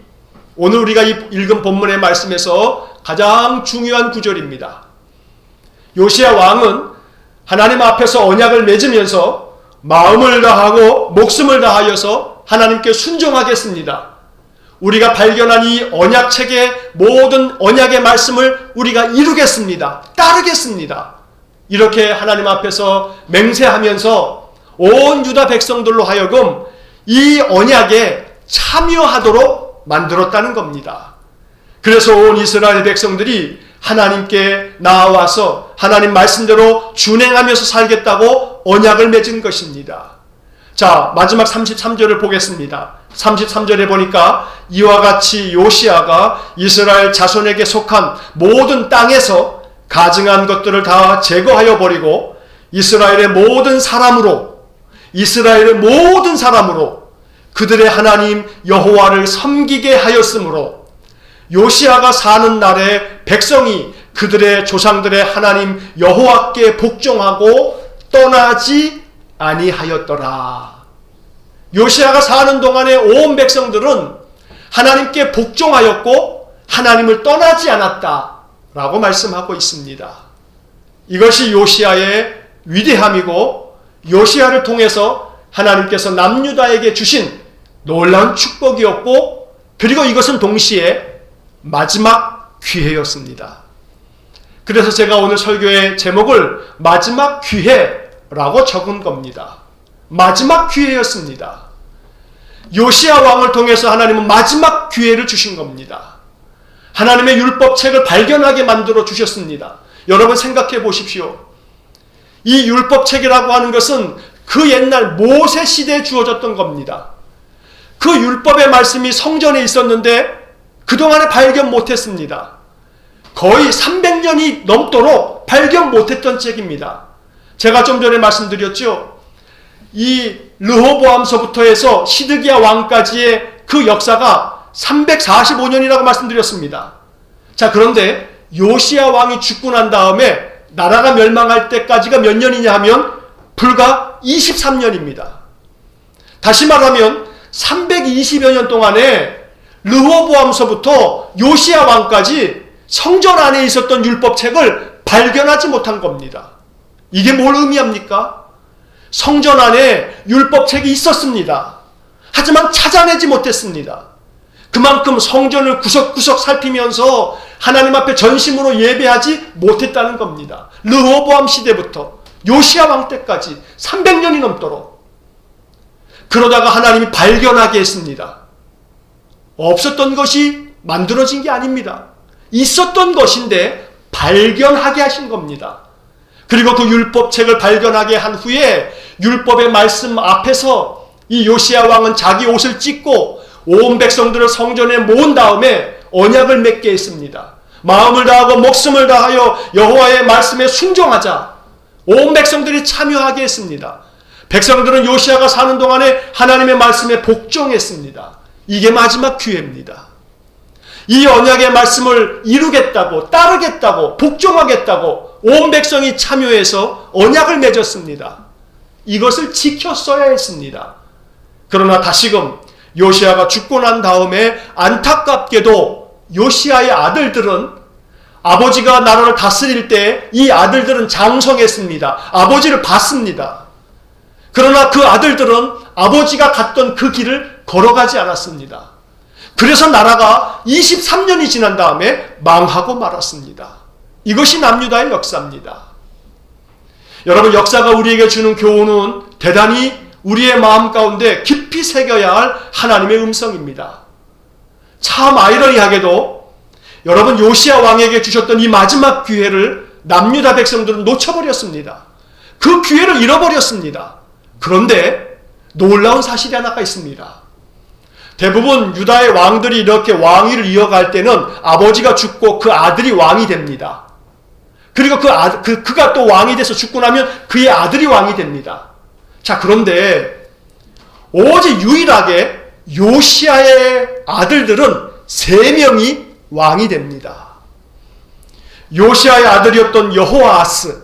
오늘 우리가 읽은 본문의 말씀에서 가장 중요한 구절입니다. 요시야 왕은 하나님 앞에서 언약을 맺으면서 마음을 다하고 목숨을 다하여서 하나님께 순종하겠습니다. 우리가 발견한 이 언약책의 모든 언약의 말씀을 우리가 이루겠습니다. 따르겠습니다. 이렇게 하나님 앞에서 맹세하면서 온 유다 백성들로 하여금 이 언약에 참여하도록 만들었다는 겁니다. 그래서 온 이스라엘 백성들이 하나님께 나와서 하나님 말씀대로 준행하면서 살겠다고 언약을 맺은 것입니다. 자, 마지막 33절을 보겠습니다. 33절에 보니까 이와 같이 요시야가 이스라엘 자손에게 속한 모든 땅에서 가증한 것들을 다 제거하여 버리고 이스라엘의 모든 사람으로 그들의 하나님 여호와를 섬기게 하였으므로 요시야가 사는 날에 백성이 그들의 조상들의 하나님 여호와께 복종하고 떠나지 아니하였더라. 요시야가 사는 동안에 온 백성들은 하나님께 복종하였고 하나님을 떠나지 않았다라고 말씀하고 있습니다. 이것이 요시야의 위대함이고 요시야를 통해서 하나님께서 남유다에게 주신 놀라운 축복이었고 그리고 이것은 동시에 마지막 기회였습니다. 그래서 제가 오늘 설교의 제목을 마지막 기회라고 적은 겁니다. 마지막 기회였습니다. 요시야 왕을 통해서 하나님은 마지막 기회를 주신 겁니다. 하나님의 율법책을 발견하게 만들어 주셨습니다. 여러분 생각해 보십시오. 이 율법책이라고 하는 것은 그 옛날 모세 시대에 주어졌던 겁니다. 그 율법의 말씀이 성전에 있었는데 그동안에 발견 못했습니다. 거의 300년이 넘도록 발견 못했던 책입니다. 제가 좀 전에 말씀드렸죠. 이 르호보암서부터 해서 시드기야 왕까지의 그 역사가 345년이라고 말씀드렸습니다. 자, 그런데 요시야 왕이 죽고 난 다음에 나라가 멸망할 때까지가 몇 년이냐 하면 불과 23년입니다. 다시 말하면 320여 년 동안에 르호보암서부터 요시야 왕까지 성전 안에 있었던 율법책을 발견하지 못한 겁니다. 이게 뭘 의미합니까? 성전 안에 율법책이 있었습니다. 하지만 찾아내지 못했습니다. 그만큼 성전을 구석구석 살피면서 하나님 앞에 전심으로 예배하지 못했다는 겁니다. 르호보암 시대부터 요시야 왕 때까지 300년이 넘도록. 그러다가 하나님이 발견하게 했습니다. 없었던 것이 만들어진 게 아닙니다. 있었던 것인데 발견하게 하신 겁니다. 그리고 그 율법책을 발견하게 한 후에 율법의 말씀 앞에서 이 요시야 왕은 자기 옷을 찢고 온 백성들을 성전에 모은 다음에 언약을 맺게 했습니다. 마음을 다하고 목숨을 다하여 여호와의 말씀에 순종하자. 온 백성들이 참여하게 했습니다. 백성들은 요시야가 사는 동안에 하나님의 말씀에 복종했습니다. 이게 마지막 기회입니다. 이 언약의 말씀을 이루겠다고, 따르겠다고, 복종하겠다고 온 백성이 참여해서 언약을 맺었습니다. 이것을 지켰어야 했습니다. 그러나 다시금 요시야가 죽고 난 다음에 안타깝게도 요시야의 아들들은 아버지가 나라를 다스릴 때 이 아들들은 장성했습니다. 아버지를 봤습니다. 그러나 그 아들들은 아버지가 갔던 그 길을 걸어가지 않았습니다. 그래서 나라가 23년이 지난 다음에 망하고 말았습니다. 이것이 남유다의 역사입니다. 여러분, 역사가 우리에게 주는 교훈은 대단히 우리의 마음 가운데 깊이 새겨야 할 하나님의 음성입니다. 참 아이러니하게도 여러분, 요시야 왕에게 주셨던 이 마지막 기회를 남유다 백성들은 놓쳐버렸습니다. 그 기회를 잃어버렸습니다. 그런데 놀라운 사실이 하나가 있습니다. 대부분 유다의 왕들이 이렇게 왕위를 이어갈 때는 아버지가 죽고 그 아들이 왕이 됩니다. 그리고 그가 또 왕이 돼서 죽고 나면 그의 아들이 왕이 됩니다. 자, 그런데 오직 유일하게 요시야의 아들들은 3명이 왕이 됩니다. 요시야의 아들이었던 여호아하스,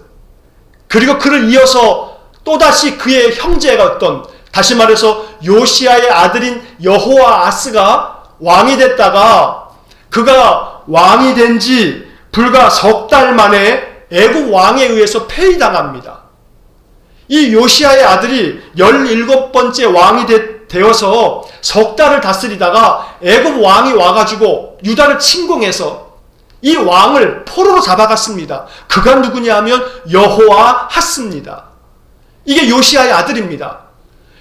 그리고 그를 이어서 또다시 그의 형제였던, 다시 말해서 요시야의 아들인 여호아하스가 왕이 됐다가 그가 왕이 된 지 불과 석 달 만에 애굽 왕에 의해서 폐위당합니다. 이 요시야의 아들이 17번째 왕이 되어서 석 달을 다스리다가 애굽 왕이 와가지고 유다를 침공해서 이 왕을 포로로 잡아갔습니다. 그가 누구냐 하면 여호아하스입니다. 이게 요시야의 아들입니다.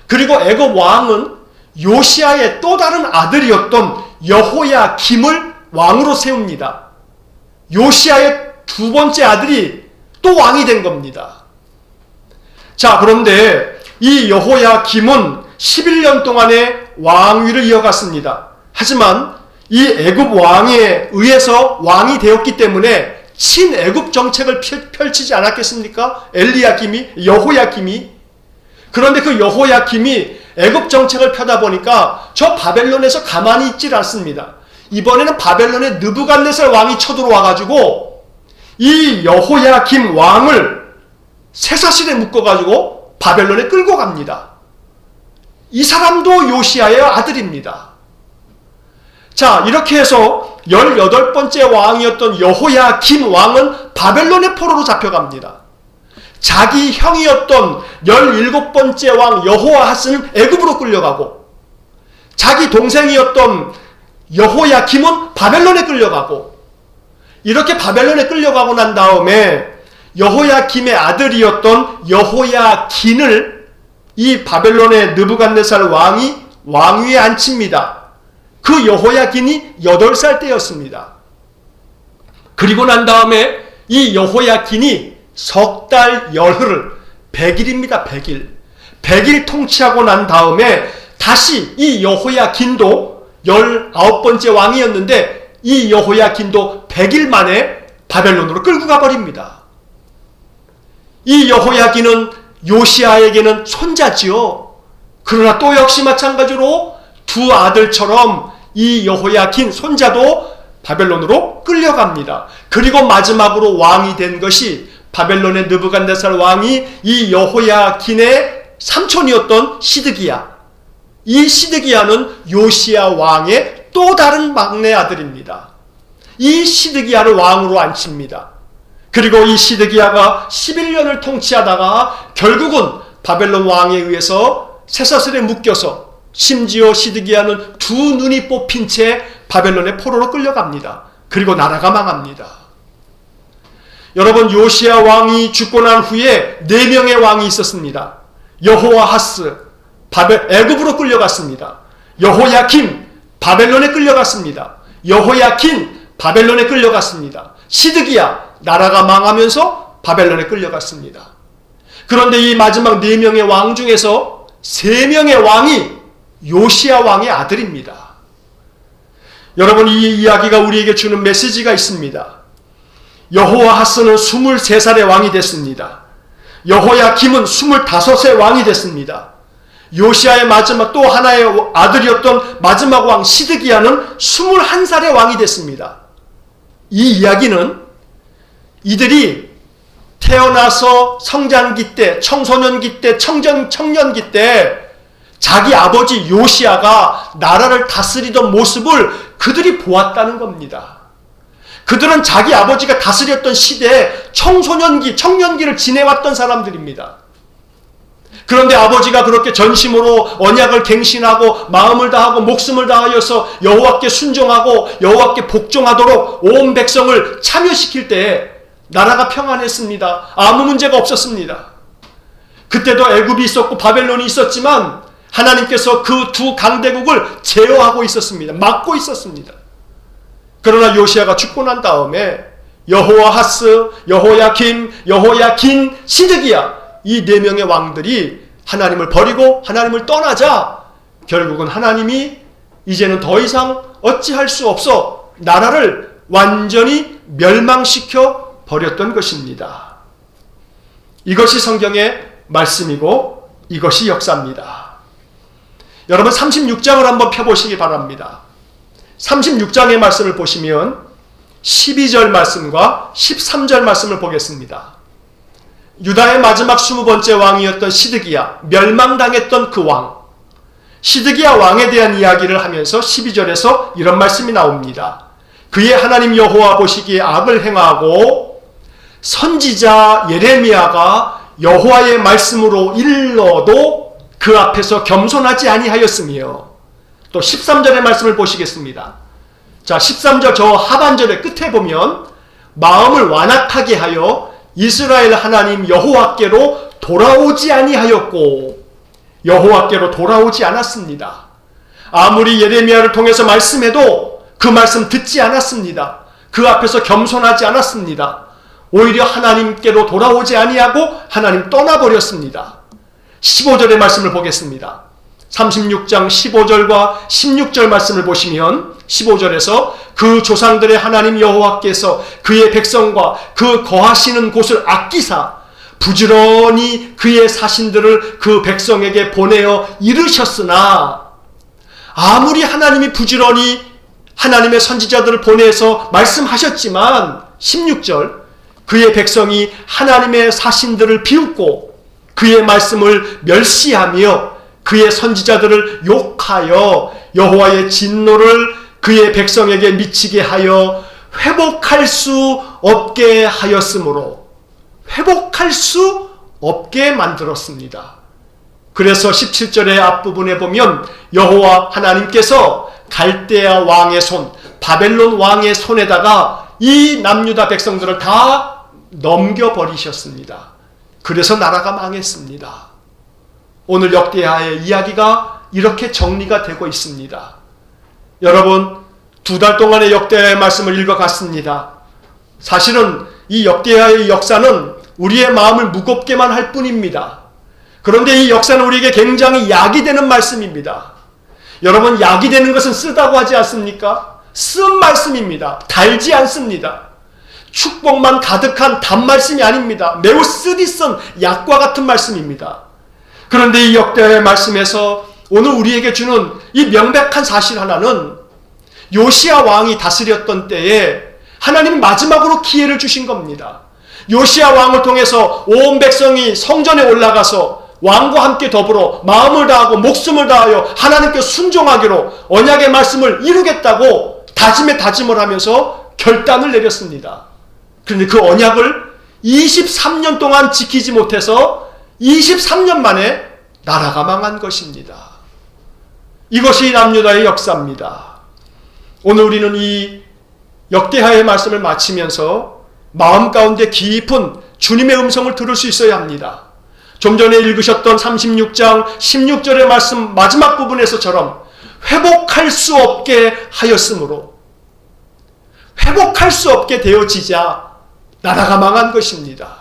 그리고 애굽 왕은 요시야의 또 다른 아들이었던 여호야김을 왕으로 세웁니다. 요시야의 2번째 아들이 또 왕이 된 겁니다. 자, 그런데 이 여호야김은 11년 동안의 왕위를 이어갔습니다. 하지만 이 애굽 왕에 의해서 왕이 되었기 때문에 친애굽 정책을 펼치지 않았겠습니까? 여호야김이. 그런데 그 여호야김이 애굽 정책을 펴다 보니까 저 바벨론에서 가만히 있질 않습니다. 이번에는 바벨론의 느부갓네살 왕이 쳐들어와가지고 이 여호야김 왕을 쇠사슬에 묶어가지고 바벨론에 끌고 갑니다. 이 사람도 요시야의 아들입니다. 자, 이렇게 해서 18번째 왕이었던 여호야김 왕은 바벨론의 포로로 잡혀갑니다. 자기 형이었던 17번째 왕 여호아하스는 애굽으로 끌려가고, 자기 동생이었던 여호야김은 바벨론에 끌려가고, 이렇게 바벨론에 끌려가고 난 다음에 여호야김의 아들이었던 여호야긴을 이 바벨론의 느부갓네살 왕이 왕위에 앉힙니다. 그 여호야긴이 8살 때였습니다. 그리고 난 다음에 이 여호야긴이 석 달 열흘을 100일입니다. 100일 통치하고 난 다음에 다시 이 여호야긴도 19번째 왕이었는데 이 여호야긴도 100일 만에 바벨론으로 끌고 가버립니다. 이 여호야긴은 요시야에게는 손자지요. 그러나 또 역시 마찬가지로 2 아들처럼 이 여호야긴 손자도 바벨론으로 끌려갑니다. 그리고 마지막으로 왕이 된 것이 바벨론의 느부갓네살 왕이 이 여호야긴의 삼촌이었던 시드기야. 이 시드기야는 요시야 왕의 또 다른 막내 아들입니다. 이 시드기야를 왕으로 앉힙니다. 그리고 이 시드기야가 11년을 통치하다가 결국은 바벨론 왕에 의해서 쇠사슬에 묶여서 심지어 시드기야는 2 눈이 뽑힌 채 바벨론의 포로로 끌려갑니다. 그리고 나라가 망합니다. 여러분, 요시야 왕이 죽고 난 후에 4명의 왕이 있었습니다. 여호아하스, 애굽으로 끌려갔습니다. 여호야김, 바벨론에 끌려갔습니다. 여호야긴, 바벨론에 끌려갔습니다. 시드기야, 나라가 망하면서 바벨론에 끌려갔습니다. 그런데 이 마지막 4명의 왕 중에서 3명의 왕이 요시야 왕의 아들입니다. 여러분, 이 이야기가 우리에게 주는 메시지가 있습니다. 여호아하스는 23살의 왕이 됐습니다. 여호야김은 25세 왕이 됐습니다. 요시야의 마지막 또 하나의 아들이었던 마지막 왕 시드기야는 21살의 왕이 됐습니다. 이 이야기는 이들이 태어나서 성장기 때, 청소년기 때, 청년기 때 자기 아버지 요시야가 나라를 다스리던 모습을 그들이 보았다는 겁니다. 그들은 자기 아버지가 다스렸던 시대에 청년기를 지내왔던 사람들입니다. 그런데 아버지가 그렇게 전심으로 언약을 갱신하고 마음을 다하고 목숨을 다하여서 여호와께 순종하고 여호와께 복종하도록 온 백성을 참여시킬 때에 나라가 평안했습니다. 아무 문제가 없었습니다. 그때도 애굽이 있었고 바벨론이 있었지만 하나님께서 그 2 강대국을 제어하고 있었습니다. 막고 있었습니다. 그러나 요시야가 죽고 난 다음에 여호아하스, 여호야김, 여호야긴, 시드기야, 이 4명의 왕들이 하나님을 버리고 하나님을 떠나자 결국은 하나님이 이제는 더 이상 어찌할 수 없어 나라를 완전히 멸망시켜 버렸던 것입니다. 이것이 성경의 말씀이고 이것이 역사입니다. 여러분 36장을 한번 펴보시기 바랍니다. 36장의 말씀을 보시면 12절 말씀과 13절 말씀을 보겠습니다. 유다의 마지막 20번째 왕이었던 시드기야, 멸망당했던 그 왕, 시드기야 왕에 대한 이야기를 하면서 12절에서 이런 말씀이 나옵니다. 그의 하나님 여호와 보시기에 악을 행하고 선지자 예레미야가 여호와의 말씀으로 일러도 그 앞에서 겸손하지 아니하였으며, 또 13절의 말씀을 보시겠습니다. 자, 13절 저 하반절의 끝에 보면 마음을 완악하게 하여 이스라엘 하나님 여호와께로 돌아오지 아니하였고, 여호와께로 돌아오지 않았습니다. 아무리 예레미야를 통해서 말씀해도 그 말씀 듣지 않았습니다. 그 앞에서 겸손하지 않았습니다. 오히려 하나님께로 돌아오지 아니하고 하나님 떠나버렸습니다. 15절의 말씀을 보겠습니다. 36장 15절과 16절 말씀을 보시면 15절에서 그 조상들의 하나님 여호와께서 그의 백성과 그 거하시는 곳을 아끼사 부지런히 그의 사신들을 그 백성에게 보내어 이르셨으나, 아무리 하나님이 부지런히 하나님의 선지자들을 보내서 말씀하셨지만 16절 그의 백성이 하나님의 사신들을 비웃고 그의 말씀을 멸시하며 그의 선지자들을 욕하여 여호와의 진노를 그의 백성에게 미치게 하여 회복할 수 없게 하였으므로, 회복할 수 없게 만들었습니다. 그래서 17절의 앞부분에 보면 여호와 하나님께서 갈대아 왕의 손, 바벨론 왕의 손에다가 이 남유다 백성들을 다 넘겨버리셨습니다. 그래서 나라가 망했습니다. 오늘 역대하의 이야기가 이렇게 정리가 되고 있습니다. 여러분, 2달 동안의 역대하의 말씀을 읽어갔습니다. 사실은 이 역대하의 역사는 우리의 마음을 무겁게만 할 뿐입니다. 그런데 이 역사는 우리에게 굉장히 약이 되는 말씀입니다. 여러분, 약이 되는 것은 쓰다고 하지 않습니까? 쓴 말씀입니다. 달지 않습니다. 축복만 가득한 단말씀이 아닙니다. 매우 쓰디쓴 약과 같은 말씀입니다. 그런데 이 역대하의 말씀에서 오늘 우리에게 주는 이 명백한 사실 하나는, 요시야 왕이 다스렸던 때에 하나님이 마지막으로 기회를 주신 겁니다. 요시야 왕을 통해서 온 백성이 성전에 올라가서 왕과 함께 더불어 마음을 다하고 목숨을 다하여 하나님께 순종하기로 언약의 말씀을 이루겠다고 다짐에 다짐을 하면서 결단을 내렸습니다. 그런데 그 언약을 23년 동안 지키지 못해서 23년 만에 나라가 망한 것입니다. 이것이 남유다의 역사입니다. 오늘 우리는 이 역대하의 말씀을 마치면서 마음 가운데 깊은 주님의 음성을 들을 수 있어야 합니다. 좀 전에 읽으셨던 36장 16절의 말씀 마지막 부분에서처럼 회복할 수 없게 하였으므로, 회복할 수 없게 되어지자 나라가 망한 것입니다.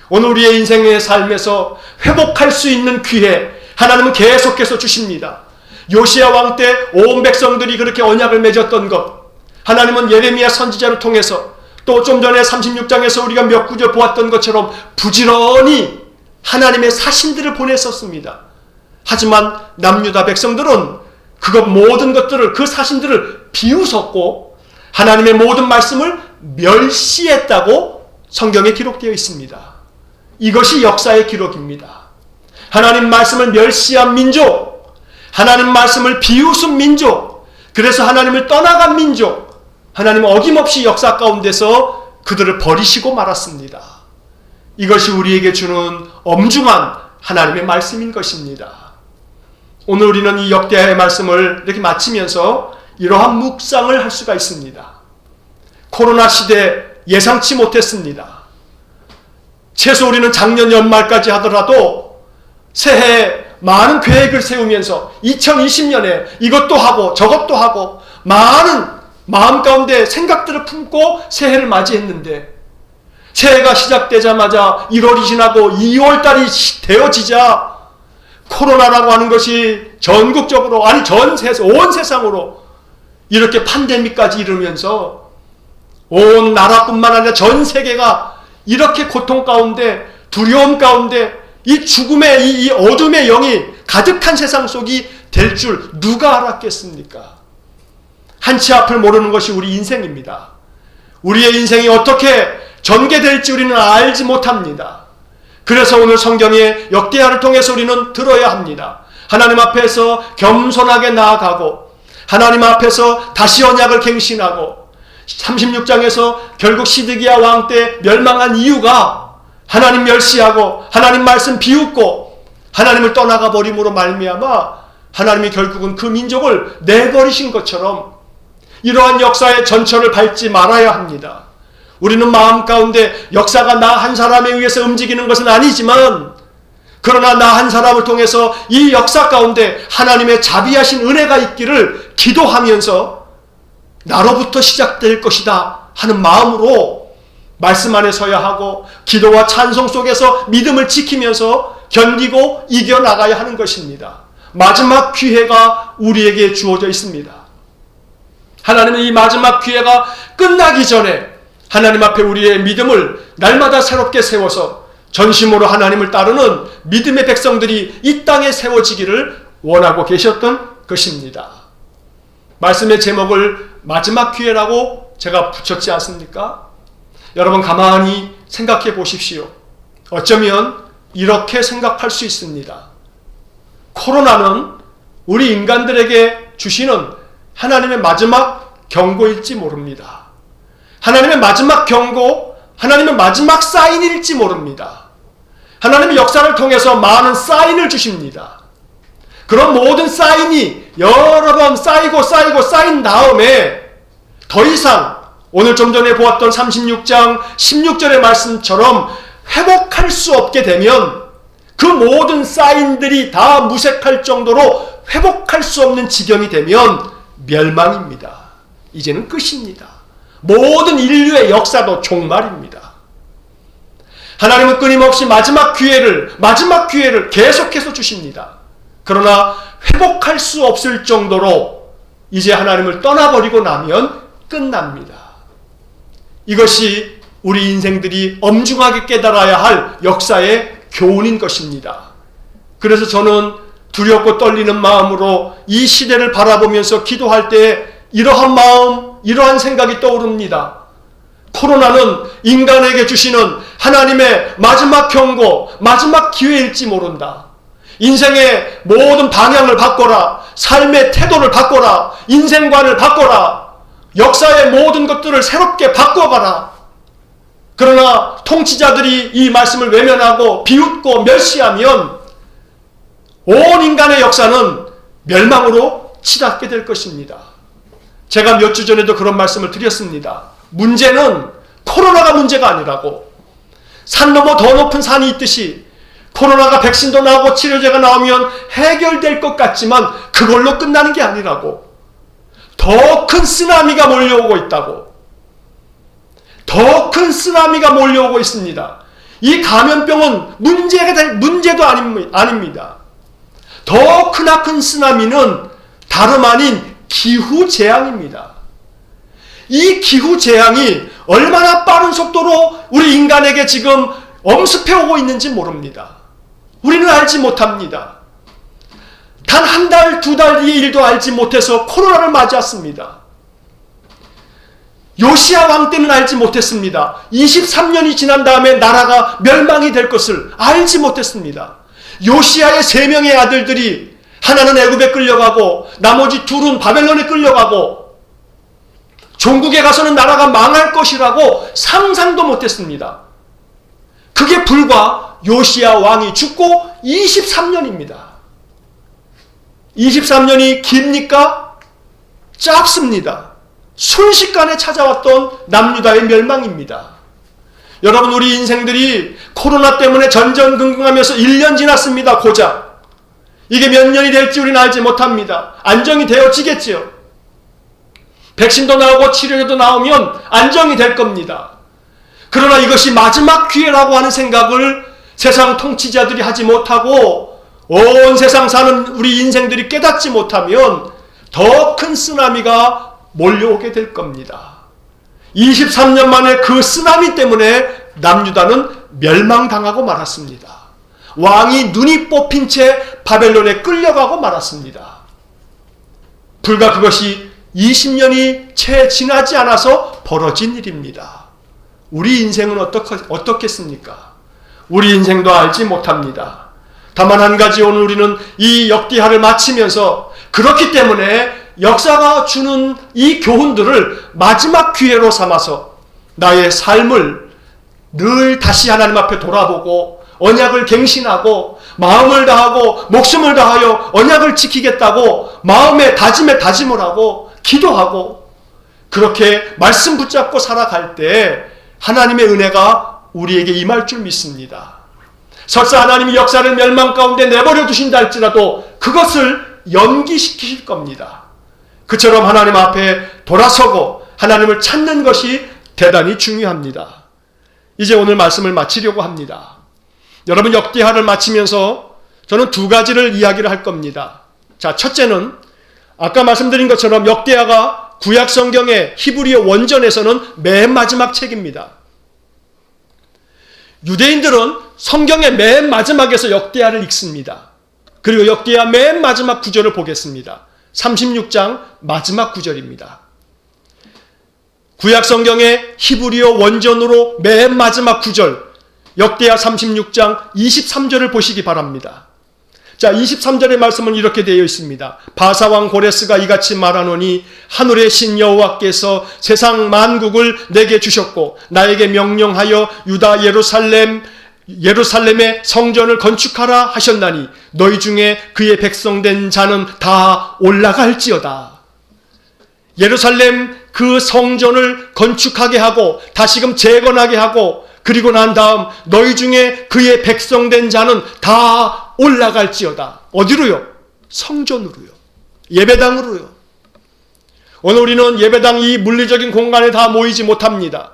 오늘 우리의 인생의 삶에서 회복할 수 있는 기회 하나님은 계속해서 주십니다. 요시야 왕 때 온 백성들이 그렇게 언약을 맺었던 것, 하나님은 예레미야 선지자를 통해서 또 좀 전에 36장에서 우리가 몇 구절 보았던 것처럼 부지런히 하나님의 사신들을 보냈었습니다. 하지만 남유다 백성들은 모든 것들을, 그 사신들을 비웃었고 하나님의 모든 말씀을 멸시했다고 성경에 기록되어 있습니다. 이것이 역사의 기록입니다. 하나님 말씀을 멸시한 민족, 하나님 말씀을 비웃은 민족, 그래서 하나님을 떠나간 민족, 하나님은 어김없이 역사 가운데서 그들을 버리시고 말았습니다. 이것이 우리에게 주는 엄중한 하나님의 말씀인 것입니다. 오늘 우리는 이 역대하의 말씀을 이렇게 마치면서 이러한 묵상을 할 수가 있습니다. 코로나 시대 예상치 못했습니다. 최소 우리는 작년 연말까지 하더라도 새해 많은 계획을 세우면서 2020년에 이것도 하고 저것도 하고 많은 마음 가운데 생각들을 품고 새해를 맞이했는데, 새해가 시작되자마자 1월이 지나고 2월달이 되어지자 코로나라고 하는 것이 전국적으로, 아니 온 세상으로 이렇게 팬데믹까지 이르면서 온 나라뿐만 아니라 전 세계가 이렇게 고통 가운데, 두려움 가운데, 이 죽음의 이 어둠의 영이 가득한 세상 속이 될 줄 누가 알았겠습니까? 한치 앞을 모르는 것이 우리 인생입니다. 우리의 인생이 어떻게 전개될지 우리는 알지 못합니다. 그래서 오늘 성경의 역대하를 통해서 우리는 들어야 합니다. 하나님 앞에서 겸손하게 나아가고 하나님 앞에서 다시 언약을 갱신하고 36장에서 결국 시드기야 왕 때 멸망한 이유가 하나님 멸시하고 하나님 말씀 비웃고 하나님을 떠나가 버림으로 말미암아 하나님이 결국은 그 민족을 내버리신 것처럼 이러한 역사의 전철을 밟지 말아야 합니다. 우리는 마음 가운데 역사가 나 한 사람에 의해서 움직이는 것은 아니지만 그러나 나 한 사람을 통해서 이 역사 가운데 하나님의 자비하신 은혜가 있기를 기도하면서 나로부터 시작될 것이다 하는 마음으로 말씀 안에 서야 하고 기도와 찬송 속에서 믿음을 지키면서 견디고 이겨나가야 하는 것입니다. 마지막 기회가 우리에게 주어져 있습니다. 하나님은 이 마지막 기회가 끝나기 전에 하나님 앞에 우리의 믿음을 날마다 새롭게 세워서 전심으로 하나님을 따르는 믿음의 백성들이 이 땅에 세워지기를 원하고 계셨던 것입니다. 말씀의 제목을 마지막 기회라고 제가 붙였지 않습니까? 여러분 가만히 생각해 보십시오. 어쩌면 이렇게 생각할 수 있습니다. 코로나는 우리 인간들에게 주시는 하나님의 마지막 경고일지 모릅니다. 하나님의 마지막 경고, 하나님의 마지막 사인일지 모릅니다. 하나님의 역사를 통해서 많은 사인을 주십니다. 그런 모든 사인이 여러 번 쌓이고 쌓인 다음에 더 이상 오늘 좀 전에 보았던 36장 16절의 말씀처럼 회복할 수 없게 되면 그 모든 사인들이 다 무색할 정도로 회복할 수 없는 지경이 되면 멸망입니다. 이제는 끝입니다. 모든 인류의 역사도 종말입니다. 하나님은 끊임없이 마지막 기회를 계속해서 주십니다. 그러나 회복할 수 없을 정도로 이제 하나님을 떠나버리고 나면 끝납니다. 이것이 우리 인생들이 엄중하게 깨달아야 할 역사의 교훈인 것입니다. 그래서 저는 두렵고 떨리는 마음으로 이 시대를 바라보면서 기도할 때 이러한 마음, 이러한 생각이 떠오릅니다. 코로나는 인간에게 주시는 하나님의 마지막 경고, 마지막 기회일지 모른다. 인생의 모든 방향을 바꿔라. 삶의 태도를 바꿔라. 인생관을 바꿔라. 역사의 모든 것들을 새롭게 바꿔가라. 그러나 통치자들이 이 말씀을 외면하고 비웃고 멸시하면 온 인간의 역사는 멸망으로 치닫게 될 것입니다. 제가 몇 주 전에도 그런 말씀을 드렸습니다. 문제는 코로나가 문제가 아니라고. 산 넘어 더 높은 산이 있듯이 코로나가 백신도 나오고 치료제가 나오면 해결될 것 같지만 그걸로 끝나는 게 아니라고. 더 큰 쓰나미가 몰려오고 있다고. 더 큰 쓰나미가 몰려오고 있습니다. 이 감염병은 문제도 아닙니다. 더 크나큰 쓰나미는 다름 아닌 기후재앙입니다. 이 기후재앙이 얼마나 빠른 속도로 우리 인간에게 지금 엄습해오고 있는지 모릅니다. 우리는 알지 못합니다. 단 한 달, 두 달 뒤의 일도 알지 못해서 코로나를 맞이했습니다. 요시야 왕 때는 알지 못했습니다. 23년이 지난 다음에 나라가 멸망이 될 것을 알지 못했습니다. 요시야의 3명의 아들들이 하나는 애굽에 끌려가고 나머지 둘은 바벨론에 끌려가고 종국에 가서는 나라가 망할 것이라고 상상도 못했습니다. 그게 불과 요시야 왕이 죽고 23년입니다. 23년이 깁니까? 짧습니다. 순식간에 찾아왔던 남유다의 멸망입니다. 여러분 우리 인생들이 코로나 때문에 전전긍긍하면서 1년 지났습니다. 고작. 이게 몇 년이 될지 우리는 알지 못합니다. 안정이 되어지겠지요. 백신도 나오고 치료제도 나오면 안정이 될 겁니다. 그러나 이것이 마지막 기회라고 하는 생각을 세상 통치자들이 하지 못하고 온 세상 사는 우리 인생들이 깨닫지 못하면 더 큰 쓰나미가 몰려오게 될 겁니다. 23년 만에 그 쓰나미 때문에 남유다는 멸망당하고 말았습니다. 왕이 눈이 뽑힌 채 바벨론에 끌려가고 말았습니다. 불과 그것이 20년이 채 지나지 않아서 벌어진 일입니다. 우리 인생은 어떻겠습니까? 우리 인생도 알지 못합니다. 다만 한 가지, 오늘 우리는 이 역대하를 마치면서 그렇기 때문에 역사가 주는 이 교훈들을 마지막 기회로 삼아서 나의 삶을 늘 다시 하나님 앞에 돌아보고 언약을 갱신하고 마음을 다하고 목숨을 다하여 언약을 지키겠다고 마음의 다짐에 다짐을 하고 기도하고 그렇게 말씀 붙잡고 살아갈 때 하나님의 은혜가 우리에게 임할 줄 믿습니다. 설사 하나님이 역사를 멸망 가운데 내버려 두신다 할지라도 그것을 연기시키실 겁니다. 그처럼 하나님 앞에 돌아서고 하나님을 찾는 것이 대단히 중요합니다. 이제 오늘 말씀을 마치려고 합니다. 여러분, 역대하를 마치면서 저는 두 가지를 이야기를 할 겁니다. 자, 첫째는 아까 말씀드린 것처럼 역대하가 구약 성경의 히브리어 원전에서는 맨 마지막 책입니다. 유대인들은 성경의 맨 마지막에서 역대하를 읽습니다. 그리고 역대하 맨 마지막 구절을 보겠습니다. 36장 마지막 구절입니다. 구약 성경의 히브리어 원전으로 맨 마지막 구절, 역대하 36장 23절을 보시기 바랍니다. 자, 23절의 말씀은 이렇게 되어 있습니다. 바사왕 고레스가 이같이 말하노니 하늘의 신 여호와께서 세상 만국을 내게 주셨고 나에게 명령하여 유다 예루살렘의 성전을 건축하라 하셨나니 너희 중에 그의 백성된 자는 다 올라갈지어다. 예루살렘 그 성전을 건축하게 하고 다시금 재건하게 하고 그리고 난 다음 너희 중에 그의 백성된 자는 다 올라갈지어다. 어디로요? 성전으로요. 예배당으로요. 오늘 우리는 예배당 이 물리적인 공간에 다 모이지 못합니다.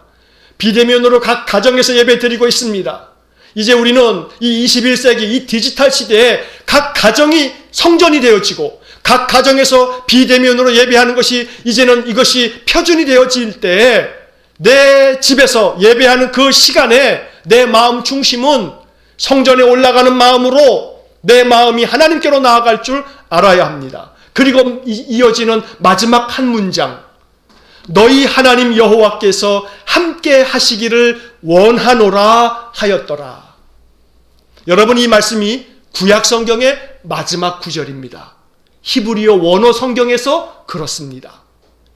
비대면으로 각 가정에서 예배 드리고 있습니다. 이제 우리는 이 21세기 이 디지털 시대에 각 가정이 성전이 되어지고 각 가정에서 비대면으로 예배하는 것이 이제는 이것이 표준이 되어질 때 내 집에서 예배하는 그 시간에 내 마음 중심은 성전에 올라가는 마음으로 내 마음이 하나님께로 나아갈 줄 알아야 합니다. 그리고 이어지는 마지막 한 문장, 너희 하나님 여호와께서 함께 하시기를 원하노라 하였더라. 여러분, 이 말씀이 구약 성경의 마지막 구절입니다. 히브리어 원어 성경에서 그렇습니다.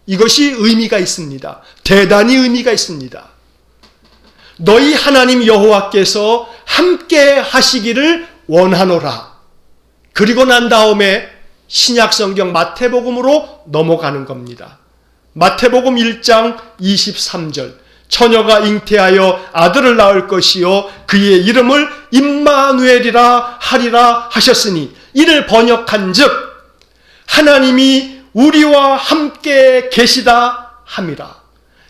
이것이 의미가 있습니다. 대단히 의미가 있습니다. 너희 하나님 여호와께서 함께 하시기를 원하노라. 그리고 난 다음에 신약 성경 마태복음으로 넘어가는 겁니다. 마태복음 1장 23절, 처녀가 잉태하여 아들을 낳을 것이요 그의 이름을 임마누엘이라 하리라 하셨으니 이를 번역한즉 하나님이 우리와 함께 계시다 함이라.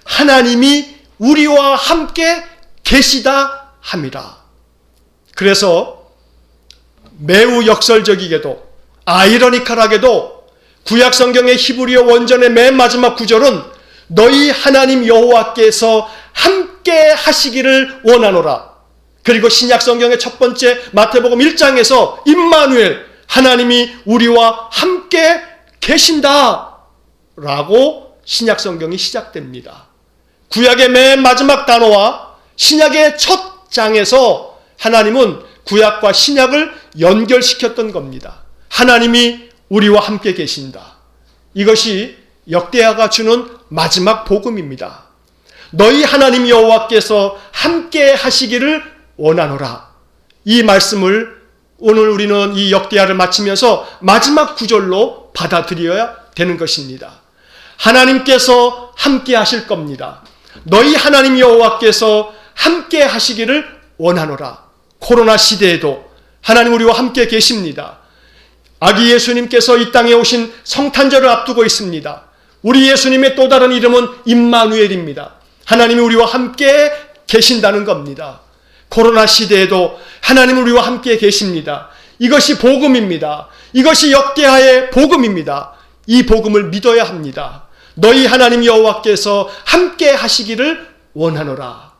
하나님이 우리와 함께 계시다 함이라. 그래서 매우 역설적이게도 아이러니컬하게도 구약 성경의 히브리어 원전의 맨 마지막 구절은 너희 하나님 여호와께서 함께 하시기를 원하노라. 그리고 신약 성경의 첫 번째 마태복음 1장에서 임마누엘, 하나님이 우리와 함께 계신다 라고 신약 성경이 시작됩니다. 구약의 맨 마지막 단어와 신약의 첫 장에서 하나님은 구약과 신약을 연결시켰던 겁니다. 하나님이 우리와 함께 계신다. 이것이 역대하가 주는 마지막 복음입니다. 너희 하나님 여호와께서 함께 하시기를 원하노라. 이 말씀을 오늘 우리는 이 역대하를 마치면서 마지막 구절로 받아들여야 되는 것입니다. 하나님께서 함께 하실 겁니다. 너희 하나님 여호와께서 함께 하시기를 원하노라. 코로나 시대에도 하나님 우리와 함께 계십니다. 아기 예수님께서 이 땅에 오신 성탄절을 앞두고 있습니다. 우리 예수님의 또 다른 이름은 임마누엘입니다. 하나님이 우리와 함께 계신다는 겁니다. 코로나 시대에도 하나님 우리와 함께 계십니다. 이것이 복음입니다. 이것이 역대하의 복음입니다. 이 복음을 믿어야 합니다. 너희 하나님 여호와께서 함께 하시기를 원하노라.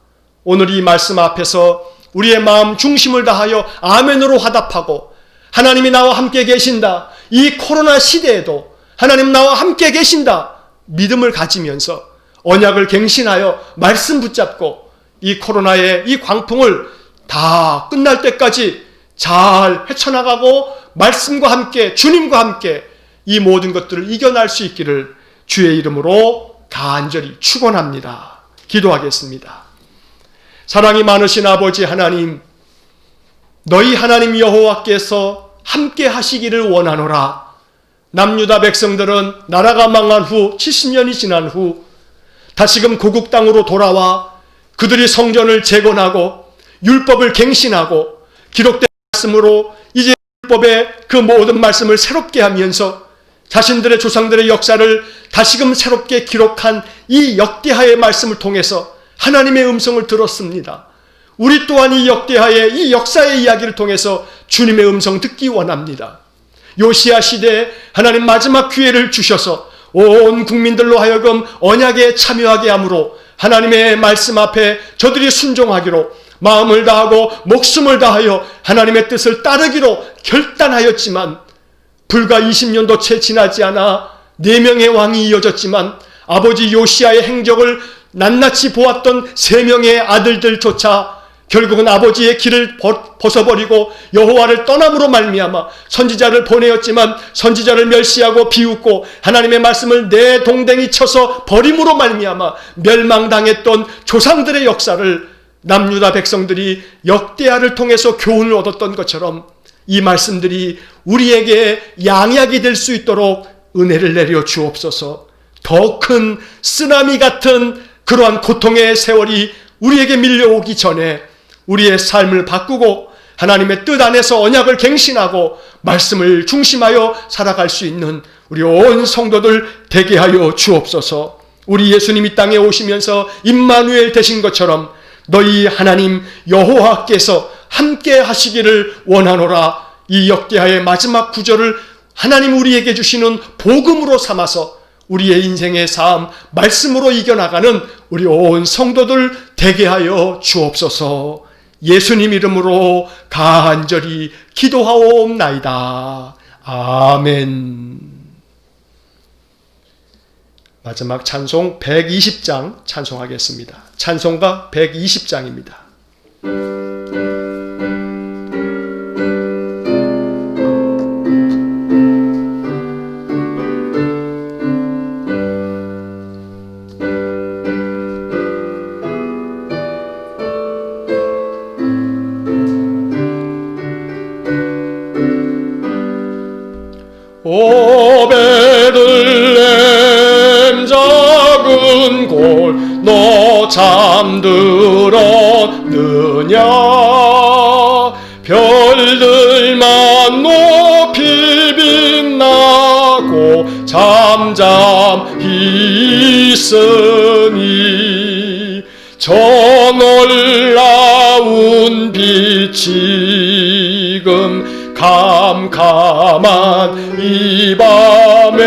오늘 이 말씀 앞에서 우리의 마음 중심을 다하여 아멘으로 화답하고 하나님이 나와 함께 계신다, 이 코로나 시대에도 하나님 나와 함께 계신다 믿음을 가지면서 언약을 갱신하여 말씀 붙잡고 이 코로나의 이 광풍을 다 끝날 때까지 잘 헤쳐나가고 말씀과 함께 주님과 함께 이 모든 것들을 이겨낼 수 있기를 주의 이름으로 간절히 축원합니다. 기도하겠습니다. 사랑이 많으신 아버지 하나님, 너희 하나님 여호와께서 함께 하시기를 원하노라. 남유다 백성들은 나라가 망한 후 70년이 지난 후 다시금 고국 땅으로 돌아와 그들이 성전을 재건하고 율법을 갱신하고 기록된 말씀으로 이제 율법의 그 모든 말씀을 새롭게 하면서 자신들의 조상들의 역사를 다시금 새롭게 기록한 이 역대하의 말씀을 통해서 하나님의 음성을 들었습니다. 우리 또한 이 역대하의 이 역사의 이야기를 통해서 주님의 음성 듣기 원합니다. 요시야 시대에 하나님 마지막 기회를 주셔서 온 국민들로 하여금 언약에 참여하게 함으로 하나님의 말씀 앞에 저들이 순종하기로 마음을 다하고 목숨을 다하여 하나님의 뜻을 따르기로 결단하였지만 불과 20년도 채 지나지 않아 4명의 왕이 이어졌지만 아버지 요시야의 행적을 낱낱이 보았던 3명의 아들들조차 결국은 아버지의 길을 벗어버리고 여호와를 떠남으로 말미암아 선지자를 보내었지만 선지자를 멸시하고 비웃고 하나님의 말씀을 내동댕이 쳐서 버림으로 말미암아 멸망당했던 조상들의 역사를 남유다 백성들이 역대하를 통해서 교훈을 얻었던 것처럼 이 말씀들이 우리에게 양약이 될 수 있도록 은혜를 내려 주옵소서. 더 큰 쓰나미 같은 그러한 고통의 세월이 우리에게 밀려오기 전에 우리의 삶을 바꾸고 하나님의 뜻 안에서 언약을 갱신하고 말씀을 중심하여 살아갈 수 있는 우리 온 성도들 되게 하여 주옵소서. 우리 예수님 이 땅에 오시면서 임마누엘 되신 것처럼 너희 하나님 여호와께서 함께 하시기를 원하노라. 이 역대하의 마지막 구절을 하나님 우리에게 주시는 복음으로 삼아서 우리의 인생의 삶 말씀으로 이겨나가는 우리 온 성도들 되게 하여 주옵소서. 예수님 이름으로 간절히 기도하옵나이다. 아멘. 마지막 찬송 120장 찬송하겠습니다. 찬송가 120장입니다. 오 베들레헴 작은 골 너 잠들었느냐 별들만 높이 빛나고 잠잠히 있으니 저 놀라운 빛이 지금 캄캄한 이 밤에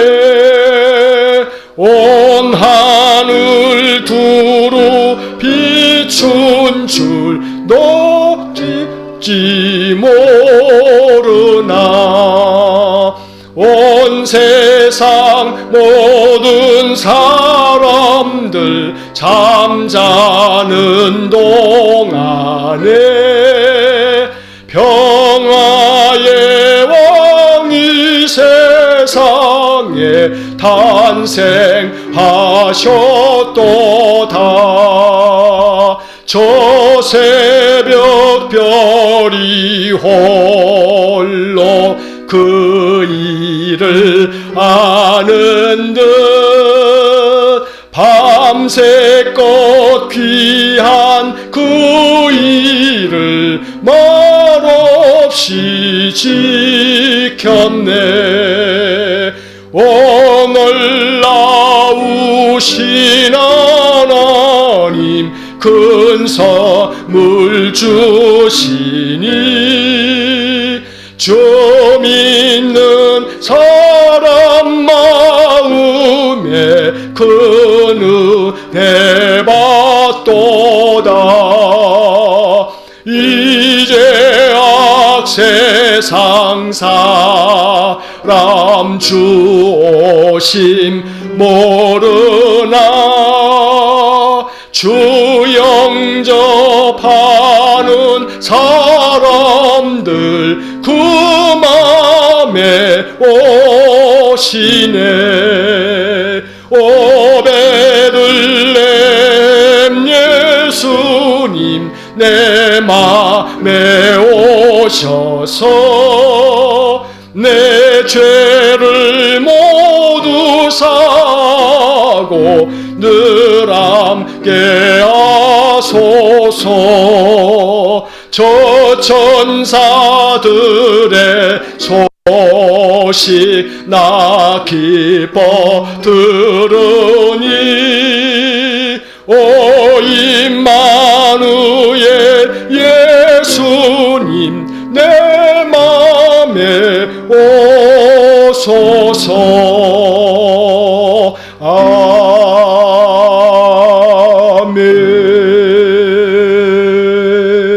온 하늘 두루 비춘 줄 너찍지 모르나 온 세상 모든 사람들 잠자는 동안에 평화의 왕이 세상에 탄생하셨도다. 저 새벽 별이 홀로 그 일을 아는 듯 밤새껏 귀한 그 일을 말없이 지켰네. 오늘 나우신 하나님 큰 선물 주시니 주 믿는 사람 마음에 큰 은혜 받도다. 세상 사람 주 오심 모르나 주 영접하는 사람들 그 맘에 오시네. 오 베들레헴 예수님 내 맘에 오셔서 내 죄를 모두 사고 늘 함께 하소서. 저 천사들의 소식 나 기뻐 들으니 오 임마누엘 예수님 내 맘에 오소서.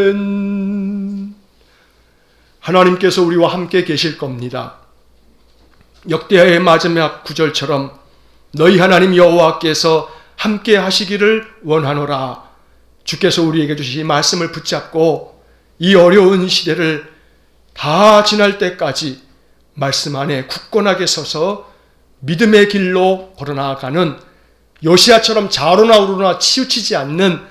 아멘. 하나님께서 우리와 함께 계실 겁니다. 역대하의 마지막 구절처럼 너희 하나님 여호와께서 함께 하시기를 원하노라. 주께서 우리에게 주신 말씀을 붙잡고 이 어려운 시대를 다 지날 때까지 말씀 안에 굳건하게 서서 믿음의 길로 걸어나가는 요시야처럼 좌로나 우로나 치우치지 않는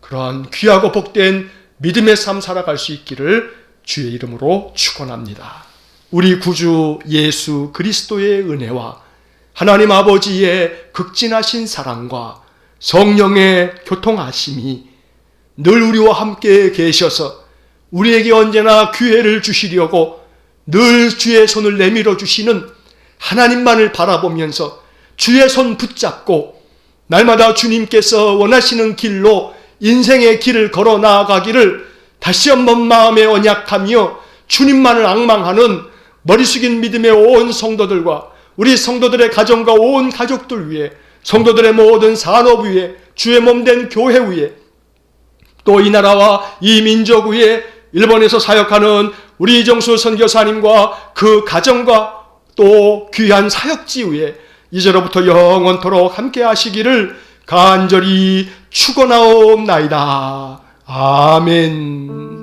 그러한 귀하고 복된 믿음의 삶 살아갈 수 있기를 주의 이름으로 축원합니다. 우리 구주 예수 그리스도의 은혜와 하나님 아버지의 극진하신 사랑과 성령의 교통하심이 늘 우리와 함께 계셔서 우리에게 언제나 기회를 주시려고 늘 주의 손을 내밀어 주시는 하나님만을 바라보면서 주의 손 붙잡고 날마다 주님께서 원하시는 길로 인생의 길을 걸어 나아가기를 다시 한번 마음에 언약하며 주님만을 앙망하는 머리 숙인 믿음의 온 성도들과 우리 성도들의 가정과 온 가족들 위해, 성도들의 모든 산업 위에, 주의 몸된 교회 위에, 또 이 나라와 이 민족 위에 일본에서 사역하는 우리 이정수 선교사님과 그 가정과 또 귀한 사역지 위에 이제로부터 영원토록 함께 하시기를 간절히 축원하옵나이다. 아멘.